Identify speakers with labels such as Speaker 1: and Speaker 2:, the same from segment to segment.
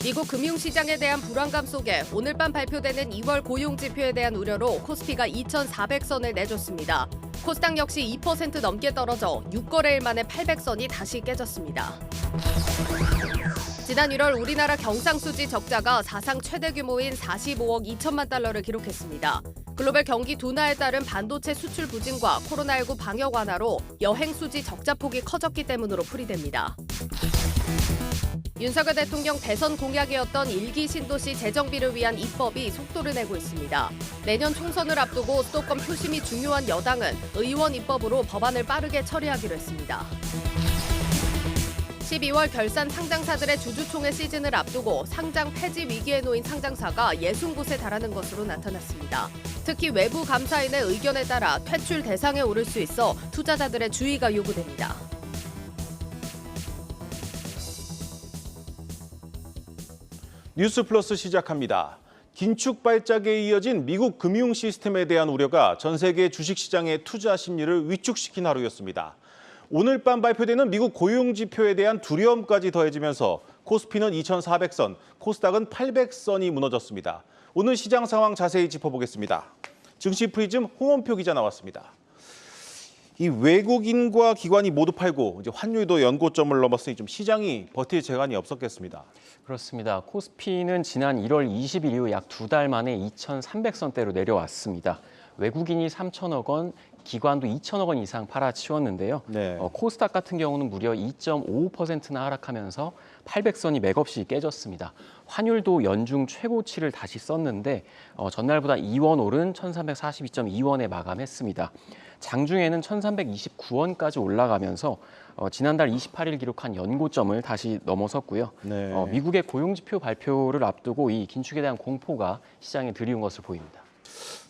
Speaker 1: 미국 금융시장에 대한 불안감 속에 오늘 밤 발표되는 2월 고용지표에 대한 우려로 코스피가 2,400선을 내줬습니다. 코스닥 역시 2% 넘게 떨어져 6거래일 만에 800선이 다시 깨졌습니다. 지난 1월 우리나라 경상수지 적자가 사상 최대 규모인 45억 2천만 달러를 기록했습니다. 글로벌 경기 둔화에 따른 반도체 수출 부진과 코로나19 방역 완화로 여행 수지 적자 폭이 커졌기 때문으로 풀이됩니다. 윤석열 대통령 대선 공약이었던 1기 신도시 재정비를 위한 입법이 속도를 내고 있습니다. 내년 총선을 앞두고 수도권 표심이 중요한 여당은 의원 입법으로 법안을 빠르게 처리하기로 했습니다. 12월 결산 상장사들의 주주총회 시즌을 앞두고 상장 폐지 위기에 놓인 상장사가 60곳에 달하는 것으로 나타났습니다. 특히 외부 감사인의 의견에 따라 퇴출 대상에 오를 수 있어 투자자들의 주의가 요구됩니다.
Speaker 2: 뉴스 플러스 시작합니다. 긴축 발작에 이어진 미국 금융 시스템에 대한 우려가 전 세계 주식시장의 투자 심리를 위축시킨 하루였습니다. 오늘 밤 발표되는 미국 고용지표에 대한 두려움까지 더해지면서 코스피는 2,400선, 코스닥은 800선이 무너졌습니다. 오늘 시장 상황 자세히 짚어보겠습니다. 증시 프리즘 홍원표 기자 나왔습니다. 이 외국인과 기관이 모두 팔고 이제 환율도 연고점을 넘었으니 좀 시장이 버틸 재간이 없었겠습니다.
Speaker 3: 그렇습니다. 코스피는 지난 1월 20일 이후 약 2달 만에 2,300선대로 내려왔습니다. 외국인이 3천억 원, 기관도 2천억 원 이상 팔아치웠는데요.
Speaker 2: 네.
Speaker 3: 코스닥 같은 경우는 무려 2.55%나 하락하면서 800선이 맥없이 깨졌습니다. 환율도 연중 최고치를 다시 썼는데 전날보다 2원 오른 1,342.2원에 마감했습니다. 장중에는 1,329원까지 올라가면서 지난달 28일 기록한 연고점을 다시 넘어섰고요.
Speaker 2: 네.
Speaker 3: 미국의 고용지표 발표를 앞두고 이 긴축에 대한 공포가 시장에 들이운 것으로 보입니다.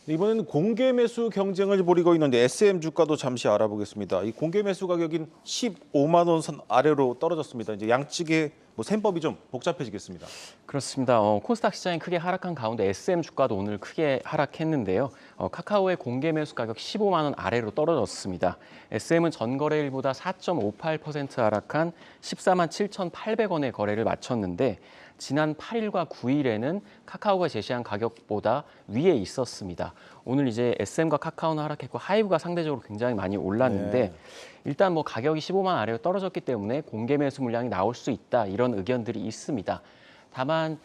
Speaker 2: 이번에는 공개 매수 경쟁을 벌이고 있는데 SM 주가도 잠시 알아보겠습니다. 이 공개 매수 가격인 15만 원 선 아래로 떨어졌습니다. 이제 양측의 셈법이 좀 복잡해지겠습니다.
Speaker 3: 그렇습니다. 코스닥 시장이 크게 하락한 가운데 SM 주가도 오늘 크게 하락했는데요. 카카오의 공개 매수 가격 15만 원 아래로 떨어졌습니다. SM은 전거래일보다 4.58% 하락한 14만 7,800원의 거래를 마쳤는데 지난 8일과 9일에는 카카오가 제시한 가격보다 위에 있었습니다. 오늘 이제 SM과 카카오는 하락했고 하이브가 상대적으로 굉장히 많이 올랐는데
Speaker 2: 네.
Speaker 3: 일단 가격이 15만 원 아래로 떨어졌기 때문에 공개 매수 물량이 나올 수 있다 이런 의견들이 있습니다. 다만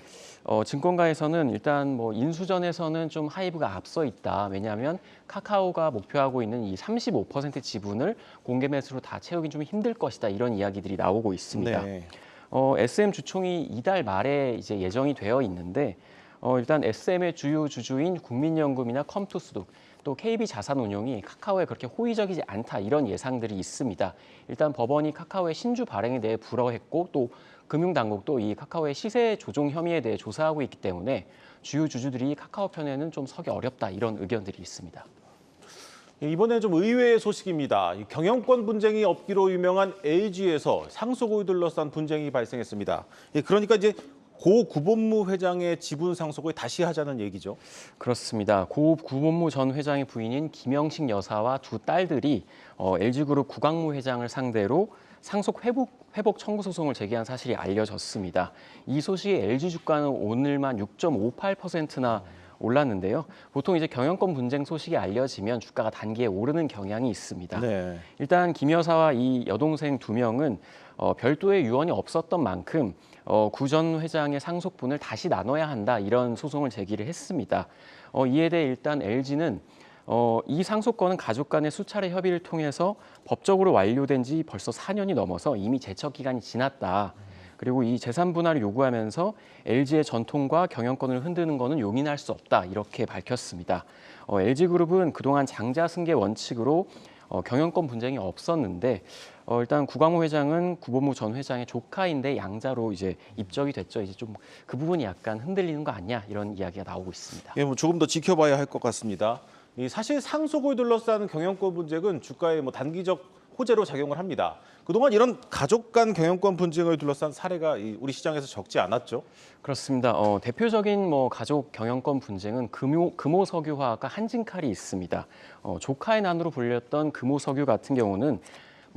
Speaker 3: 증권가에서는 일단 인수전에서는 좀 하이브가 앞서 있다. 왜냐하면 카카오가 목표하고 있는 이 35% 지분을 공개 매수로 다 채우기 좀 힘들 것이다 이런 이야기들이 나오고 있습니다.
Speaker 2: 네.
Speaker 3: SM 주총이 이달 말에 이제 예정이 되어 있는데 일단 SM의 주요 주주인 국민연금이나 컴투스도 또 KB자산운용이 카카오에 그렇게 호의적이지 않다 이런 예상들이 있습니다. 일단 법원이 카카오의 신주 발행에 대해 불허했고 또 금융당국도 이 카카오의 시세 조종 혐의에 대해 조사하고 있기 때문에 주요 주주들이 카카오 편에는 좀 서기 어렵다 이런 의견들이 있습니다.
Speaker 2: 이번에 좀 의외의 소식입니다. 경영권 분쟁이 없기로 유명한 LG에서 상속을 둘러싼 분쟁이 발생했습니다. 그러니까 이제 고 구본무 회장의 지분 상속을 다시 하자는 얘기죠.
Speaker 3: 그렇습니다. 고 구본무 전 회장의 부인인 김영식 여사와 두 딸들이 LG그룹 구광무 회장을 상대로 상속 회복 청구 소송을 제기한 사실이 알려졌습니다. 이 소식에 LG 주가는 오늘만 6.58%나 올랐는데요. 보통 이제 경영권 분쟁 소식이 알려지면 주가가 단기에 오르는 경향이 있습니다.
Speaker 2: 네.
Speaker 3: 일단 김 여사와 이 여동생 두 명은 별도의 유언이 없었던 만큼 구 전 회장의 상속분을 다시 나눠야 한다 이런 소송을 제기를 했습니다. 이에 대해 일단 LG는 이 상속권은 가족 간의 수차례 협의를 통해서 법적으로 완료된 지 벌써 4년이 넘어서 이미 제척 기간이 지났다. 그리고 이 재산 분할을 요구하면서 LG의 전통과 경영권을 흔드는 것은 용인할 수 없다 이렇게 밝혔습니다. LG그룹은 그동안 장자 승계 원칙으로 경영권 분쟁이 없었는데 일단 구광무 회장은 구본무 전 회장의 조카인데 양자로 이제 입적이 됐죠. 이제 좀 그 부분이 약간 흔들리는 거 아니냐 이런 이야기가 나오고 있습니다.
Speaker 2: 조금 더 지켜봐야 할 것 같습니다. 사실 상속을 둘러싼 경영권 분쟁은 주가에 단기적 호재로 작용을 합니다. 그동안 이런 가족 간 경영권 분쟁을 둘러싼 사례가 우리 시장에서 적지 않았죠.
Speaker 3: 그렇습니다. 대표적인 가족 경영권 분쟁은 금호석유화학과 한진칼이 있습니다. 조카의 난으로 불렸던 금호석유 같은 경우는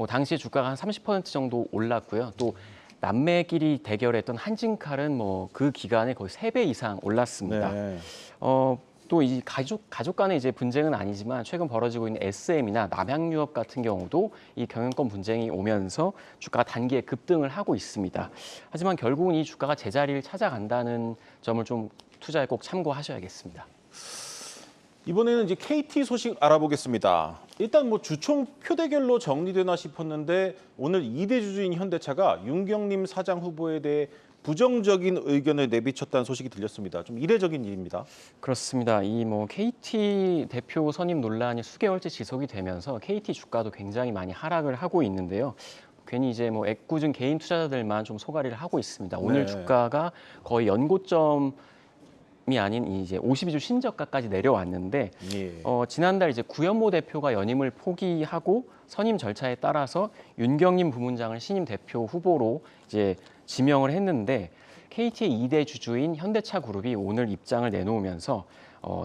Speaker 3: 당시 주가가 한 30% 정도 올랐고요. 또 남매끼리 대결했던 한진칼은 뭐 그 기간에 거의 3배 이상 올랐습니다.
Speaker 2: 네.
Speaker 3: 또 이 가족 간의 이제 분쟁은 아니지만 최근 벌어지고 있는 SM이나 남양유업 같은 경우도 이 경영권 분쟁이 오면서 주가가 단기에 급등을 하고 있습니다. 하지만 결국은 이 주가가 제자리를 찾아간다는 점을 좀 투자에 꼭 참고하셔야겠습니다.
Speaker 2: 이번에는 이제 KT 소식 알아보겠습니다. 일단 뭐 주총 표대결로 정리되나 싶었는데 오늘 2대 주주인 현대차가 윤경림 사장 후보에 대해 부정적인 의견을 내비쳤다는 소식이 들렸습니다. 좀 이례적인 일입니다.
Speaker 3: 그렇습니다. 이 뭐 KT 대표 선임 논란이 수개월째 지속이 되면서 KT 주가도 굉장히 많이 하락을 하고 있는데요. 괜히 이제 뭐 애꿎은 개인 투자자들만 좀 소가리를 하고 있습니다. 오늘
Speaker 2: 네.
Speaker 3: 주가가 거의 연고점이 아닌 이제 52주 신저가까지 내려왔는데
Speaker 2: 예.
Speaker 3: 지난달 이제 구현모 대표가 연임을 포기하고 선임 절차에 따라서 윤경림 부문장을 신임 대표 후보로 이제 지명을 했는데 KT의 2대 주주인 현대차 그룹이 오늘 입장을 내놓으면서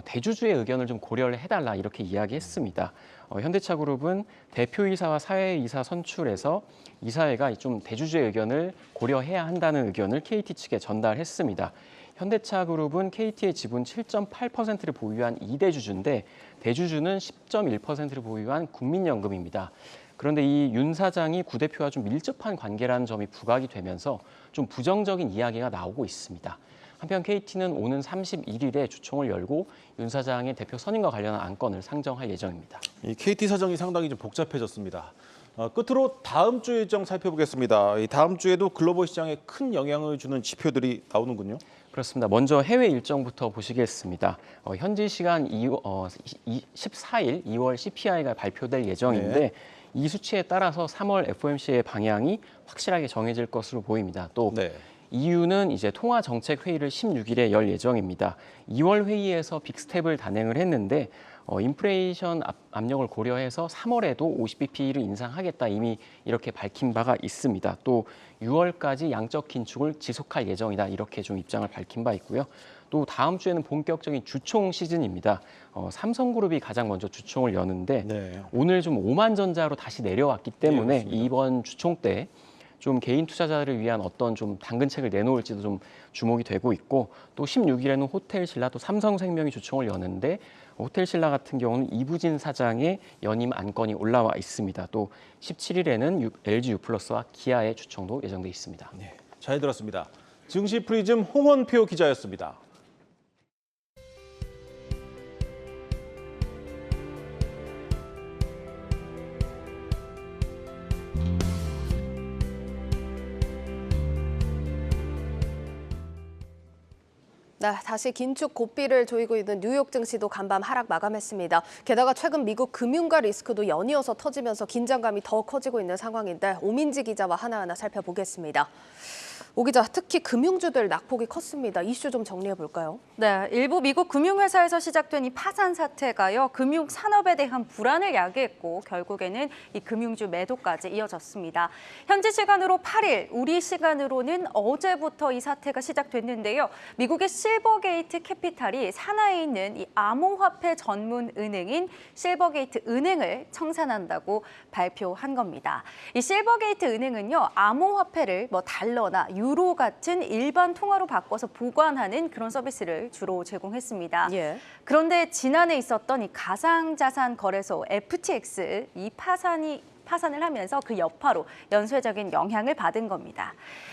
Speaker 3: 대주주의 의견을 좀 고려를 해달라 이렇게 이야기했습니다. 현대차 그룹은 대표이사와 사회이사 선출에서 이사회가 좀 대주주의 의견을 고려해야 한다는 의견을 KT 측에 전달했습니다. 현대차 그룹은 KT의 지분 7.8%를 보유한 2대 주주인데 대주주는 10.1%를 보유한 국민연금입니다. 그런데 이 윤 사장이 구 대표와 좀 밀접한 관계라는 점이 부각이 되면서 좀 부정적인 이야기가 나오고 있습니다. 한편 KT는 오는 31일에 주총을 열고 윤 사장의 대표 선임과 관련한 안건을 상정할 예정입니다.
Speaker 2: 이 KT 사정이 상당히 좀 복잡해졌습니다. 끝으로 다음 주 일정 살펴보겠습니다. 이 다음 주에도 글로벌 시장에 큰 영향을 주는 지표들이 나오는군요.
Speaker 3: 그렇습니다. 먼저 해외 일정부터 보시겠습니다. 현지 시간 14일 2월 CPI가 발표될 예정인데
Speaker 2: 네.
Speaker 3: 이 수치에 따라서 3월 FOMC의 방향이 확실하게 정해질 것으로 보입니다. 또
Speaker 2: 네.
Speaker 3: EU는 이제 통화 정책 회의를 16일에 열 예정입니다. 2월 회의에서 빅스텝을 단행을 했는데 인플레이션 압력을 고려해서 3월에도 50bp를 인상하겠다 이미 이렇게 밝힌 바가 있습니다. 또 6월까지 양적 긴축을 지속할 예정이다 이렇게 좀 입장을 밝힌 바 있고요. 또 다음 주에는 본격적인 주총 시즌입니다. 삼성그룹이 가장 먼저 주총을 여는데
Speaker 2: 네.
Speaker 3: 오늘 좀 오만전자로 다시 내려왔기 때문에
Speaker 2: 그렇습니다.
Speaker 3: 이번 주총 때 좀 개인 투자자를 위한 어떤 좀 당근책을 내놓을지도 좀 주목이 되고 있고 또 16일에는 호텔신라 또 삼성생명이 주총을 여는데 호텔신라 같은 경우는 이부진 사장의 연임 안건이 올라와 있습니다. 또 17일에는 LG U+와 기아의 주총도 예정돼 있습니다.
Speaker 2: 네. 잘 들었습니다. 증시 프리즘 홍원표 기자였습니다.
Speaker 1: 네, 다시 긴축 고삐를 조이고 있는 뉴욕 증시도 간밤 하락 마감했습니다. 게다가 최근 미국 금융가 리스크도 연이어서 터지면서 긴장감이 더 커지고 있는 상황인데 오민지 기자와 하나하나 살펴보겠습니다. 오 기자, 특히 금융주들 낙폭이 컸습니다. 이슈 좀 정리해 볼까요?
Speaker 4: 네, 일부 미국 금융회사에서 시작된 이 파산 사태가요, 금융 산업에 대한 불안을 야기했고 결국에는 이 금융주 매도까지 이어졌습니다. 현지 시간으로 8일, 우리 시간으로는 어제부터 이 사태가 시작됐는데요. 미국의 실버게이트 캐피탈이 산하에 있는 이 암호화폐 전문 은행인 실버게이트 은행을 청산한다고 발표한 겁니다. 이 실버게이트 은행은요, 암호화폐를 뭐 달러나 유로 같은 일반 통화로 바꿔서 보관하는 그런 서비스를 주로 제공했습니다.
Speaker 1: 예.
Speaker 4: 그런데 지난해 있었던 이 가상자산 거래소 FTX 이 파산을 하면서 그 여파로 연쇄적인 영향을 받은 겁니다.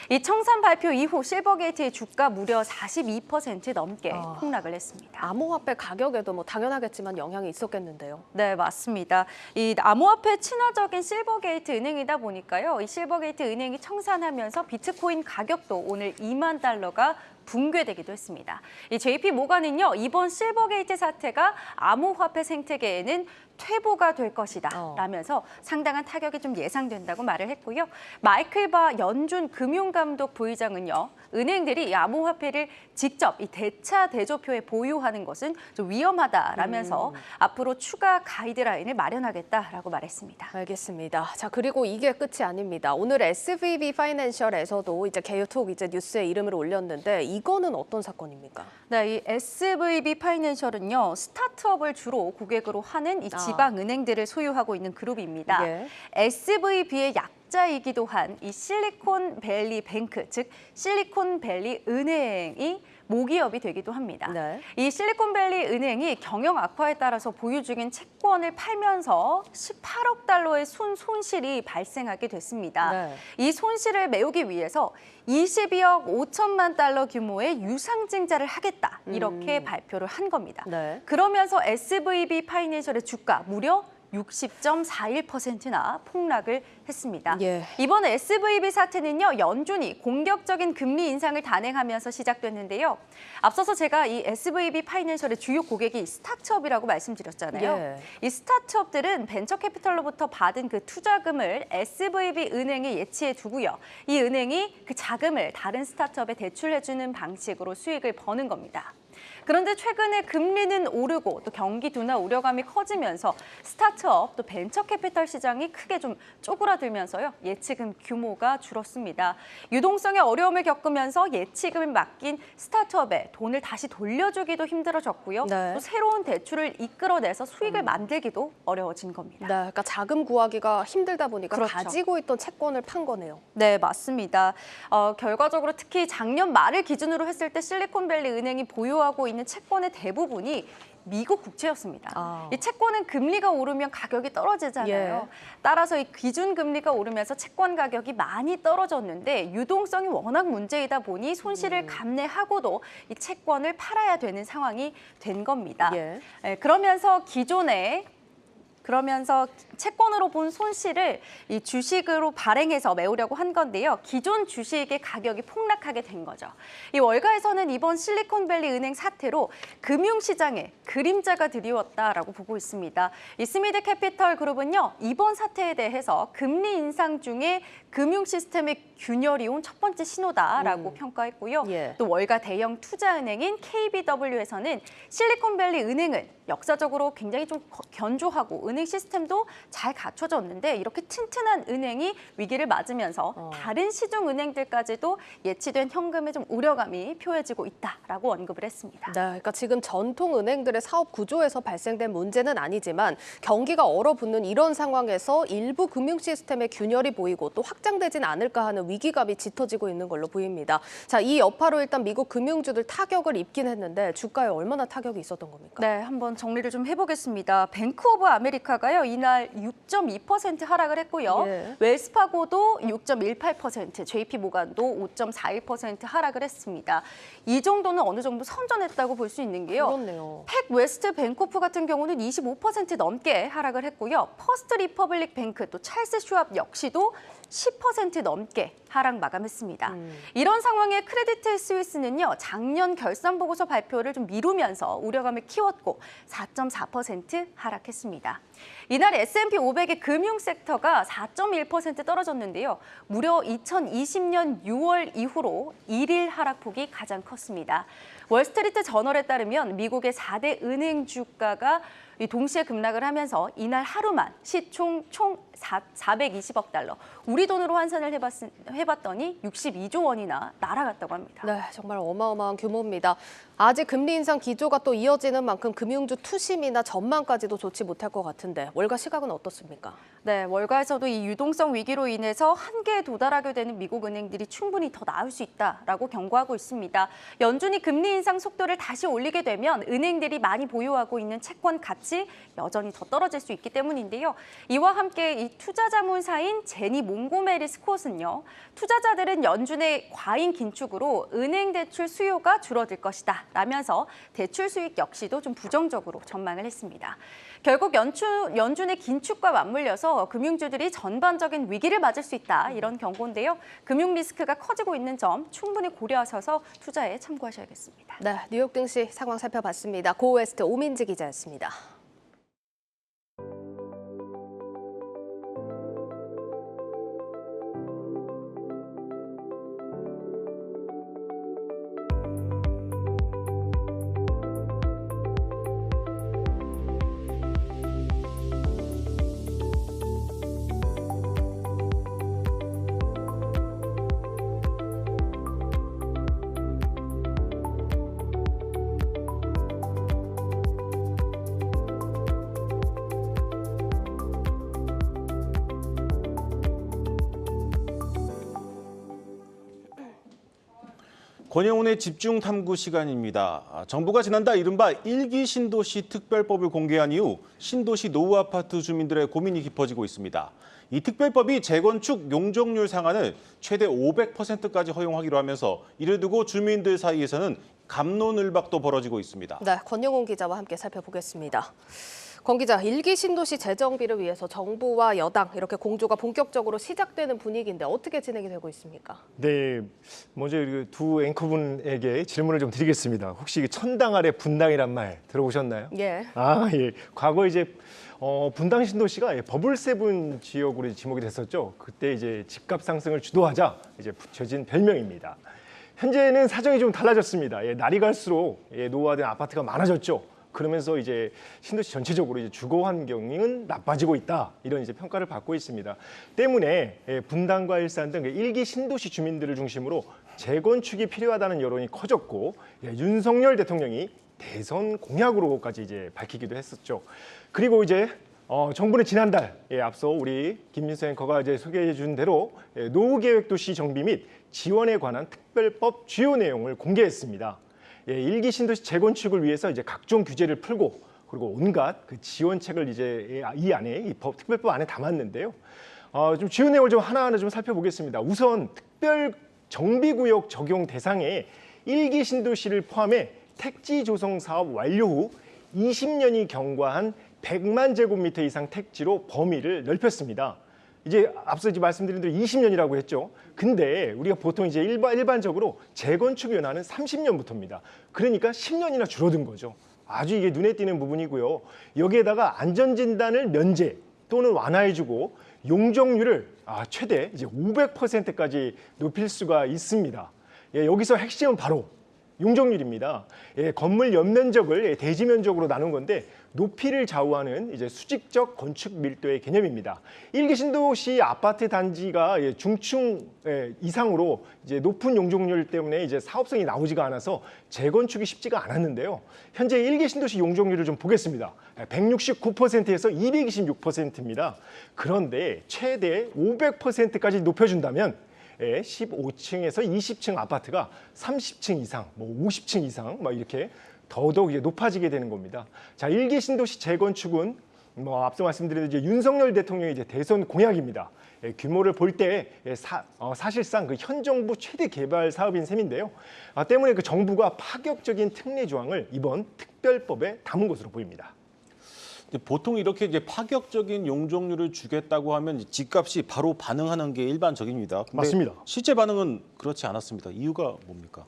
Speaker 4: 이 청산 발표 이후 실버게이트의 주가 무려 42% 넘게 폭락을 했습니다.
Speaker 1: 암호화폐 가격에도 뭐 당연하겠지만 영향이 있었겠는데요.
Speaker 4: 네, 맞습니다. 이 암호화폐 친화적인 실버게이트 은행이다 보니까요. 이 실버게이트 은행이 청산하면서 비트코인 가격도 오늘 2만 달러가 붕괴되기도 했습니다. 이 JP 모건은요, 이번 실버게이트 사태가 암호화폐 생태계에는 퇴보가 될 것이다 라면서 상당한 타격이 좀 예상된다고 말을 했고요. 마이클 바 연준 금융감독 부의장은요, 은행들이 이 암호화폐를 직접 이 대차 대조표에 보유하는 것은 좀 위험하다라면서 앞으로 추가 가이드라인을 마련하겠다라고 말했습니다.
Speaker 1: 알겠습니다. 자, 그리고 이게 끝이 아닙니다. 오늘 SVB 파이낸셜에서도 이제 개요톡 이제 뉴스에 이름을 올렸는데 이거는 어떤 사건입니까?
Speaker 4: 네, 이 SVB 파이낸셜은요, 스타트업을 주로 고객으로 하는 이 지방 은행들을 소유하고 있는 그룹입니다.
Speaker 1: 예.
Speaker 4: SVB의 약 약자이기도 한 이 실리콘밸리 뱅크, 즉 실리콘밸리 은행이 모기업이 되기도 합니다.
Speaker 1: 네.
Speaker 4: 이 실리콘밸리 은행이 경영 악화에 따라서 보유 중인 채권을 팔면서 18억 달러의 손실이 발생하게 됐습니다.
Speaker 1: 네.
Speaker 4: 이 손실을 메우기 위해서 22억 5천만 달러 규모의 유상증자를 하겠다 이렇게 발표를 한 겁니다.
Speaker 1: 네.
Speaker 4: 그러면서 SVB 파이낸셜의 주가 무려 60.41%나 폭락을 했습니다.
Speaker 1: 예.
Speaker 4: 이번 SVB 사태는요, 연준이 공격적인 금리 인상을 단행하면서 시작됐는데요. 앞서서 제가 이 SVB 파이낸셜의 주요 고객이 스타트업이라고 말씀드렸잖아요.
Speaker 1: 예.
Speaker 4: 이 스타트업들은 벤처 캐피털로부터 받은 그 투자금을 SVB 은행에 예치해 두고요. 이 은행이 그 자금을 다른 스타트업에 대출해주는 방식으로 수익을 버는 겁니다. 그런데 최근에 금리는 오르고 또 경기 둔화 우려감이 커지면서 스타트업 또 벤처 캐피털 시장이 크게 좀 쪼그라들면서요. 예치금 규모가 줄었습니다. 유동성에 어려움을 겪으면서 예치금을 맡긴 스타트업에 돈을 다시 돌려주기도 힘들어졌고요.
Speaker 1: 네.
Speaker 4: 또 새로운 대출을 이끌어내서 수익을 만들기도 어려워진 겁니다.
Speaker 1: 네, 그러니까 자금 구하기가 힘들다 보니까
Speaker 4: 그렇죠.
Speaker 1: 가지고 있던 채권을 판 거네요.
Speaker 4: 네, 맞습니다. 결과적으로 특히 작년 말을 기준으로 했을 때 실리콘밸리 은행이 보유하고 있는 채권의 대부분이 미국 국채였습니다.
Speaker 1: 아.
Speaker 4: 이 채권은 금리가 오르면 가격이 떨어지잖아요.
Speaker 1: 예.
Speaker 4: 따라서 이 기준 금리가 오르면서 채권 가격이 많이 떨어졌는데 유동성이 워낙 문제이다 보니 손실을 감내하고도 이 채권을 팔아야 되는 상황이 된 겁니다.
Speaker 1: 예.
Speaker 4: 그러면서 채권으로 본 손실을 이 주식으로 발행해서 메우려고 한 건데요. 기존 주식의 가격이 폭락하게 된 거죠. 이 월가에서는 이번 실리콘밸리 은행 사태로 금융시장에 그림자가 드리웠다라고 보고 있습니다. 이 스미드 캐피털 그룹은요. 이번 사태에 대해서 금리 인상 중에 금융 시스템의 균열이 온 첫 번째 신호다라고 평가했고요.
Speaker 1: 예.
Speaker 4: 또 월가 대형 투자은행인 KBW에서는 실리콘밸리 은행은 역사적으로 굉장히 좀 견조하고 은행 시스템도 잘 갖춰졌는데 이렇게 튼튼한 은행이 위기를 맞으면서 다른 시중 은행들까지도 예치된 현금에 좀 우려감이 표해지고 있다라고 언급을 했습니다.
Speaker 1: 네, 그러니까 지금 전통 은행들의 사업 구조에서 발생된 문제는 아니지만 경기가 얼어붙는 이런 상황에서 일부 금융 시스템의 균열이 보이고 또 확장되진 않을까 하는 위기감이 짙어지고 있는 걸로 보입니다. 자, 이 여파로 일단 미국 금융주들 타격을 입긴 했는데 주가에 얼마나 타격이 있었던 겁니까?
Speaker 4: 네, 한번 정리를 좀 해보겠습니다. 뱅크 오브 아메리카가요, 이날 6.2% 하락을 했고요.
Speaker 1: 예.
Speaker 4: 웰스파고도 6.18%, JP 모간도 5.41% 하락을 했습니다. 이 정도는 어느 정도 선전했다고 볼 수 있는 게요.
Speaker 1: 그렇네요.
Speaker 4: 팩 웨스트 뱅코프 같은 경우는 25% 넘게 하락을 했고요. 퍼스트 리퍼블릭 뱅크 또 찰스 슈왑 역시도 10% 넘게 하락 마감했습니다. 이런 상황에 크레디트 스위스는요. 작년 결산 보고서 발표를 좀 미루면서 우려감을 키웠고 4.4% 하락했습니다. 이날 S&P 500의 금융 섹터가 4.1% 떨어졌는데요. 무려 2020년 6월 이후로 1일 하락폭이 가장 컸습니다. 월스트리트 저널에 따르면 미국의 4대 은행 주가가 동시에 급락을 하면서 이날 하루만 시총 총 420억 달러, 우리 돈으로 환산을 해봤더니 62조 원이나 날아갔다고 합니다.
Speaker 1: 네, 정말 어마어마한 규모입니다. 아직 금리 인상 기조가 또 이어지는 만큼 금융주 투심이나 전망까지도 좋지 못할 것 같은데 월가 시각은 어떻습니까?
Speaker 4: 네, 월가에서도 이 유동성 위기로 인해서 한계에 도달하게 되는 미국 은행들이 충분히 더 나을 수 있다라고 경고하고 있습니다. 연준이 금리 인상 속도를 다시 올리게 되면 은행들이 많이 보유하고 있는 채권 가치 여전히 더 떨어질 수 있기 때문인데요. 이와 함께 이 투자자문사인 제니 몽고메리 스콧은요. 투자자들은 연준의 과잉 긴축으로 은행 대출 수요가 줄어들 것이다 라면서 대출 수익 역시도 좀 부정적으로 전망을 했습니다. 결국 연준의 긴축과 맞물려서 금융주들이 전반적인 위기를 맞을 수 있다 이런 경고인데요. 금융 리스크가 커지고 있는 점 충분히 고려하셔서 투자에 참고하셔야겠습니다.
Speaker 1: 네, 뉴욕 증시 상황 살펴봤습니다. 고웨스트 오민지 기자였습니다.
Speaker 2: 권영훈의 집중 탐구 시간입니다. 정부가 지난달 이른바 1기 신도시 특별법을 공개한 이후 신도시 노후 아파트 주민들의 고민이 깊어지고 있습니다. 이 특별법이 재건축 용적률 상한을 최대 500%까지 허용하기로 하면서 이를 두고 주민들 사이에서는 갑론을박도 벌어지고 있습니다.
Speaker 1: 네, 권영훈 기자와 함께 살펴보겠습니다. 권 기자, 1기 신도시 재정비를 위해서 정부와 여당 이렇게 공조가 본격적으로 시작되는 분위기인데 어떻게 진행이 되고 있습니까?
Speaker 5: 네, 먼저 두 앵커분에게 질문을 좀 드리겠습니다. 혹시 천당 아래 분당이란 말 들어보셨나요?
Speaker 1: 예.
Speaker 5: 예. 과거 이제 분당 신도시가 버블7 지역으로 지목이 됐었죠. 그때 이제 집값 상승을 주도하자 이제 붙여진 별명입니다. 현재는 사정이 좀 달라졌습니다. 날이 갈수록 노후화된 아파트가 많아졌죠. 그러면서 이제 신도시 전체적으로 이제 주거 환경은 나빠지고 있다, 이런 이제 평가를 받고 있습니다. 때문에 분당과 일산 등 1기 신도시 주민들을 중심으로 재건축이 필요하다는 여론이 커졌고, 윤석열 대통령이 대선 공약으로까지 이제 밝히기도 했었죠. 그리고 이제 정부는 지난달 앞서 우리 김민수 앵커가 이제 소개해 준 대로 노후계획도시 정비 및 지원에 관한 특별법 주요 내용을 공개했습니다. 1기 신도시 재건축을 위해서 이제 각종 규제를 풀고, 그리고 온갖 그 지원책을 이제 이 안에 특별법 안에 담았는데요. 좀 주요 내용을 좀 하나하나 좀 살펴보겠습니다. 우선 특별 정비구역 적용 대상에 1기 신도시를 포함해 택지 조성 사업 완료 후 20년이 경과한 100만 제곱미터 이상 택지로 범위를 넓혔습니다. 이제 앞서 이제 말씀드린 대로 20년이라고 했죠. 근데 우리가 보통 이제 일반적으로 재건축 연한은 30년부터입니다. 그러니까 10년이나 줄어든 거죠. 아주 이게 눈에 띄는 부분이고요. 여기에다가 안전진단을 면제 또는 완화해주고 용적률을 최대 이제 500%까지 높일 수가 있습니다. 여기서 핵심은 바로 용적률입니다. 건물 연면적을 대지 면적으로 나눈 건데 높이를 좌우하는 이제 수직적 건축 밀도의 개념입니다. 1기 신도시 아파트 단지가 중층 이상으로 이제 높은 용적률 때문에 이제 사업성이 나오지가 않아서 재건축이 쉽지가 않았는데요. 현재 1기 신도시 용적률을 좀 보겠습니다. 169%에서 226%입니다. 그런데 최대 500%까지 높여준다면 15층에서 20층 아파트가 30층 이상, 50층 이상 이렇게 더더욱 높아지게 되는 겁니다. 자, 1기 신도시 재건축은 앞서 말씀드린 이제 윤석열 대통령의 이제 대선 공약입니다. 규모를 볼 때 사실상 그 현 정부 최대 개발 사업인 셈인데요. 때문에 그 정부가 파격적인 특례 조항을 이번 특별법에 담은 것으로 보입니다.
Speaker 2: 보통 이렇게 이제 파격적인 용적률을 주겠다고 하면 집값이 바로 반응하는 게 일반적입니다. 근데
Speaker 5: 맞습니다.
Speaker 2: 실제 반응은 그렇지 않았습니다. 이유가 뭡니까?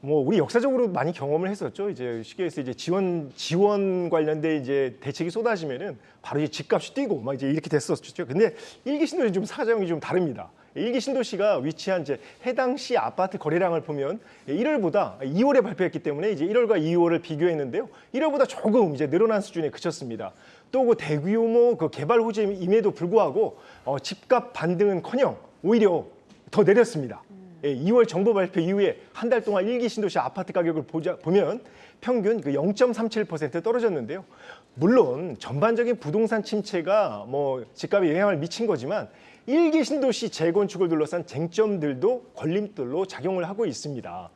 Speaker 5: 우리 역사적으로 많이 경험을 했었죠. 이제 쉽게 해서 이제 지원 관련된 이제 대책이 쏟아지면은 바로 이제 집값이 뛰고 이제 이렇게 됐었죠. 근데 1기 신도시는 좀 사정이 좀 다릅니다. 1기 신도시가 위치한 이제 해당 시 아파트 거래량을 보면 1월보다 2월에 발표했기 때문에 이제 1월과 2월을 비교했는데요. 1월보다 조금 이제 늘어난 수준에 그쳤습니다. 또 그 대규모 그 개발 호재임에도 불구하고 집값 반등은커녕 오히려 더 내렸습니다. 2월 정부 발표 이후에 한 달 동안 1기 신도시 아파트 가격을 보면 평균 그 0.37% 떨어졌는데요. 물론 전반적인 부동산 침체가 집값에 영향을 미친 거지만 1기 신도시 재건축을 둘러싼 쟁점들도 걸림돌로 작용을 하고 있습니다.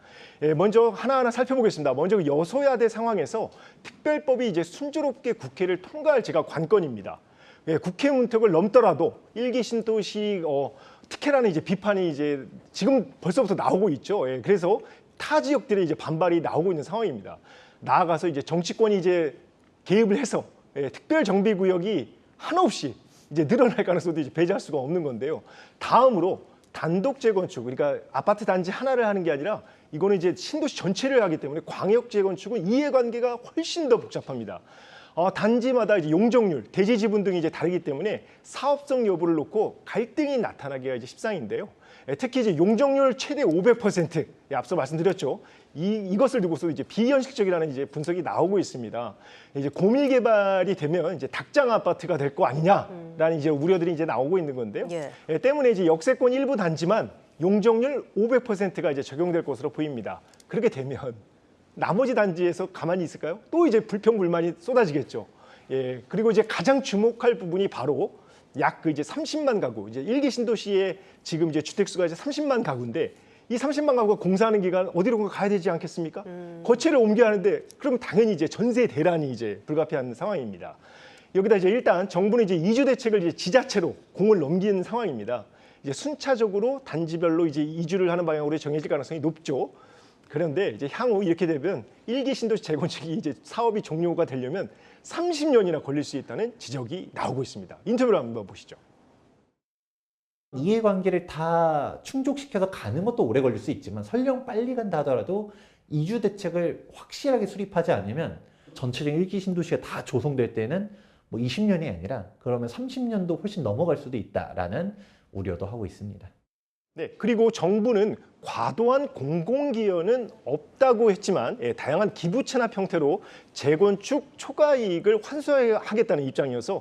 Speaker 5: 먼저 하나하나 살펴보겠습니다. 먼저 여소야대 상황에서 특별법이 이제 순조롭게 국회를 통과할 제가 관건입니다. 국회 문턱을 넘더라도 1기 신도시 특혜라는 이제 비판이 이제 지금 벌써부터 나오고 있죠. 그래서 타 지역들의 이제 반발이 나오고 있는 상황입니다. 나아가서 이제 정치권이 이제 개입을 해서 특별 정비 구역이 한없이 이제 늘어날 가능성도 이제 배제할 수가 없는 건데요. 다음으로 단독 재건축, 그러니까 아파트 단지 하나를 하는 게 아니라 이거는 이제 신도시 전체를 하기 때문에 광역 재건축은 이해관계가 훨씬 더 복잡합니다. 단지마다 이제 용적률, 대지 지분 등이 이제 다르기 때문에 사업성 여부를 놓고 갈등이 나타나기가 이제 십상인데요. 특히 이제 용적률 최대 500%, 앞서 말씀드렸죠. 이것을 두고서 이제 비현실적이라는 이제 분석이 나오고 있습니다. 이제 고밀 개발이 되면 이제 닭장 아파트가 될 거 아니냐라는 이제 우려들이 이제 나오고 있는 건데요. 때문에 이제 역세권 일부 단지만 용적률 500%가 이제 적용될 것으로 보입니다. 그렇게 되면 나머지 단지에서 가만히 있을까요? 또 이제 불평불만이 쏟아지겠죠. 그리고 이제 가장 주목할 부분이 바로 약 그 이제 30만 가구, 이제 1기 신도시의 지금 이제 주택수가 이제 30만 가구인데 이 30만 가구가 공사하는 기간 어디론가 가야 되지 않겠습니까? 거체를 옮겨야 하는데 그럼 당연히 이제 전세 대란이 이제 불가피한 상황입니다. 여기다 이제 일단 정부는 이제 이주 대책을 이제 지자체로 공을 넘긴 상황입니다. 이제 순차적으로 단지별로 이제 이주를 하는 방향으로 정해질 가능성이 높죠. 그런데 이제 향후 이렇게 되면 1기 신도시 재건축이 이제 사업이 종료가 되려면 30년이나 걸릴 수 있다는 지적이 나오고 있습니다. 인터뷰를 한번 보시죠.
Speaker 6: 이해관계를 다 충족시켜서 가는 것도 오래 걸릴 수 있지만 설령 빨리 간다 하더라도 이주 대책을 확실하게 수립하지 않으면 전체적인 1기 신도시가 다 조성될 때는 뭐 20년이 아니라 그러면 30년도 훨씬 넘어갈 수도 있다라는 우려도 하고 있습니다.
Speaker 5: 네, 그리고 정부는 과도한 공공기여는 없다고 했지만 다양한 기부 체납 형태로 재건축 초과 이익을 환수하겠다는 입장이어서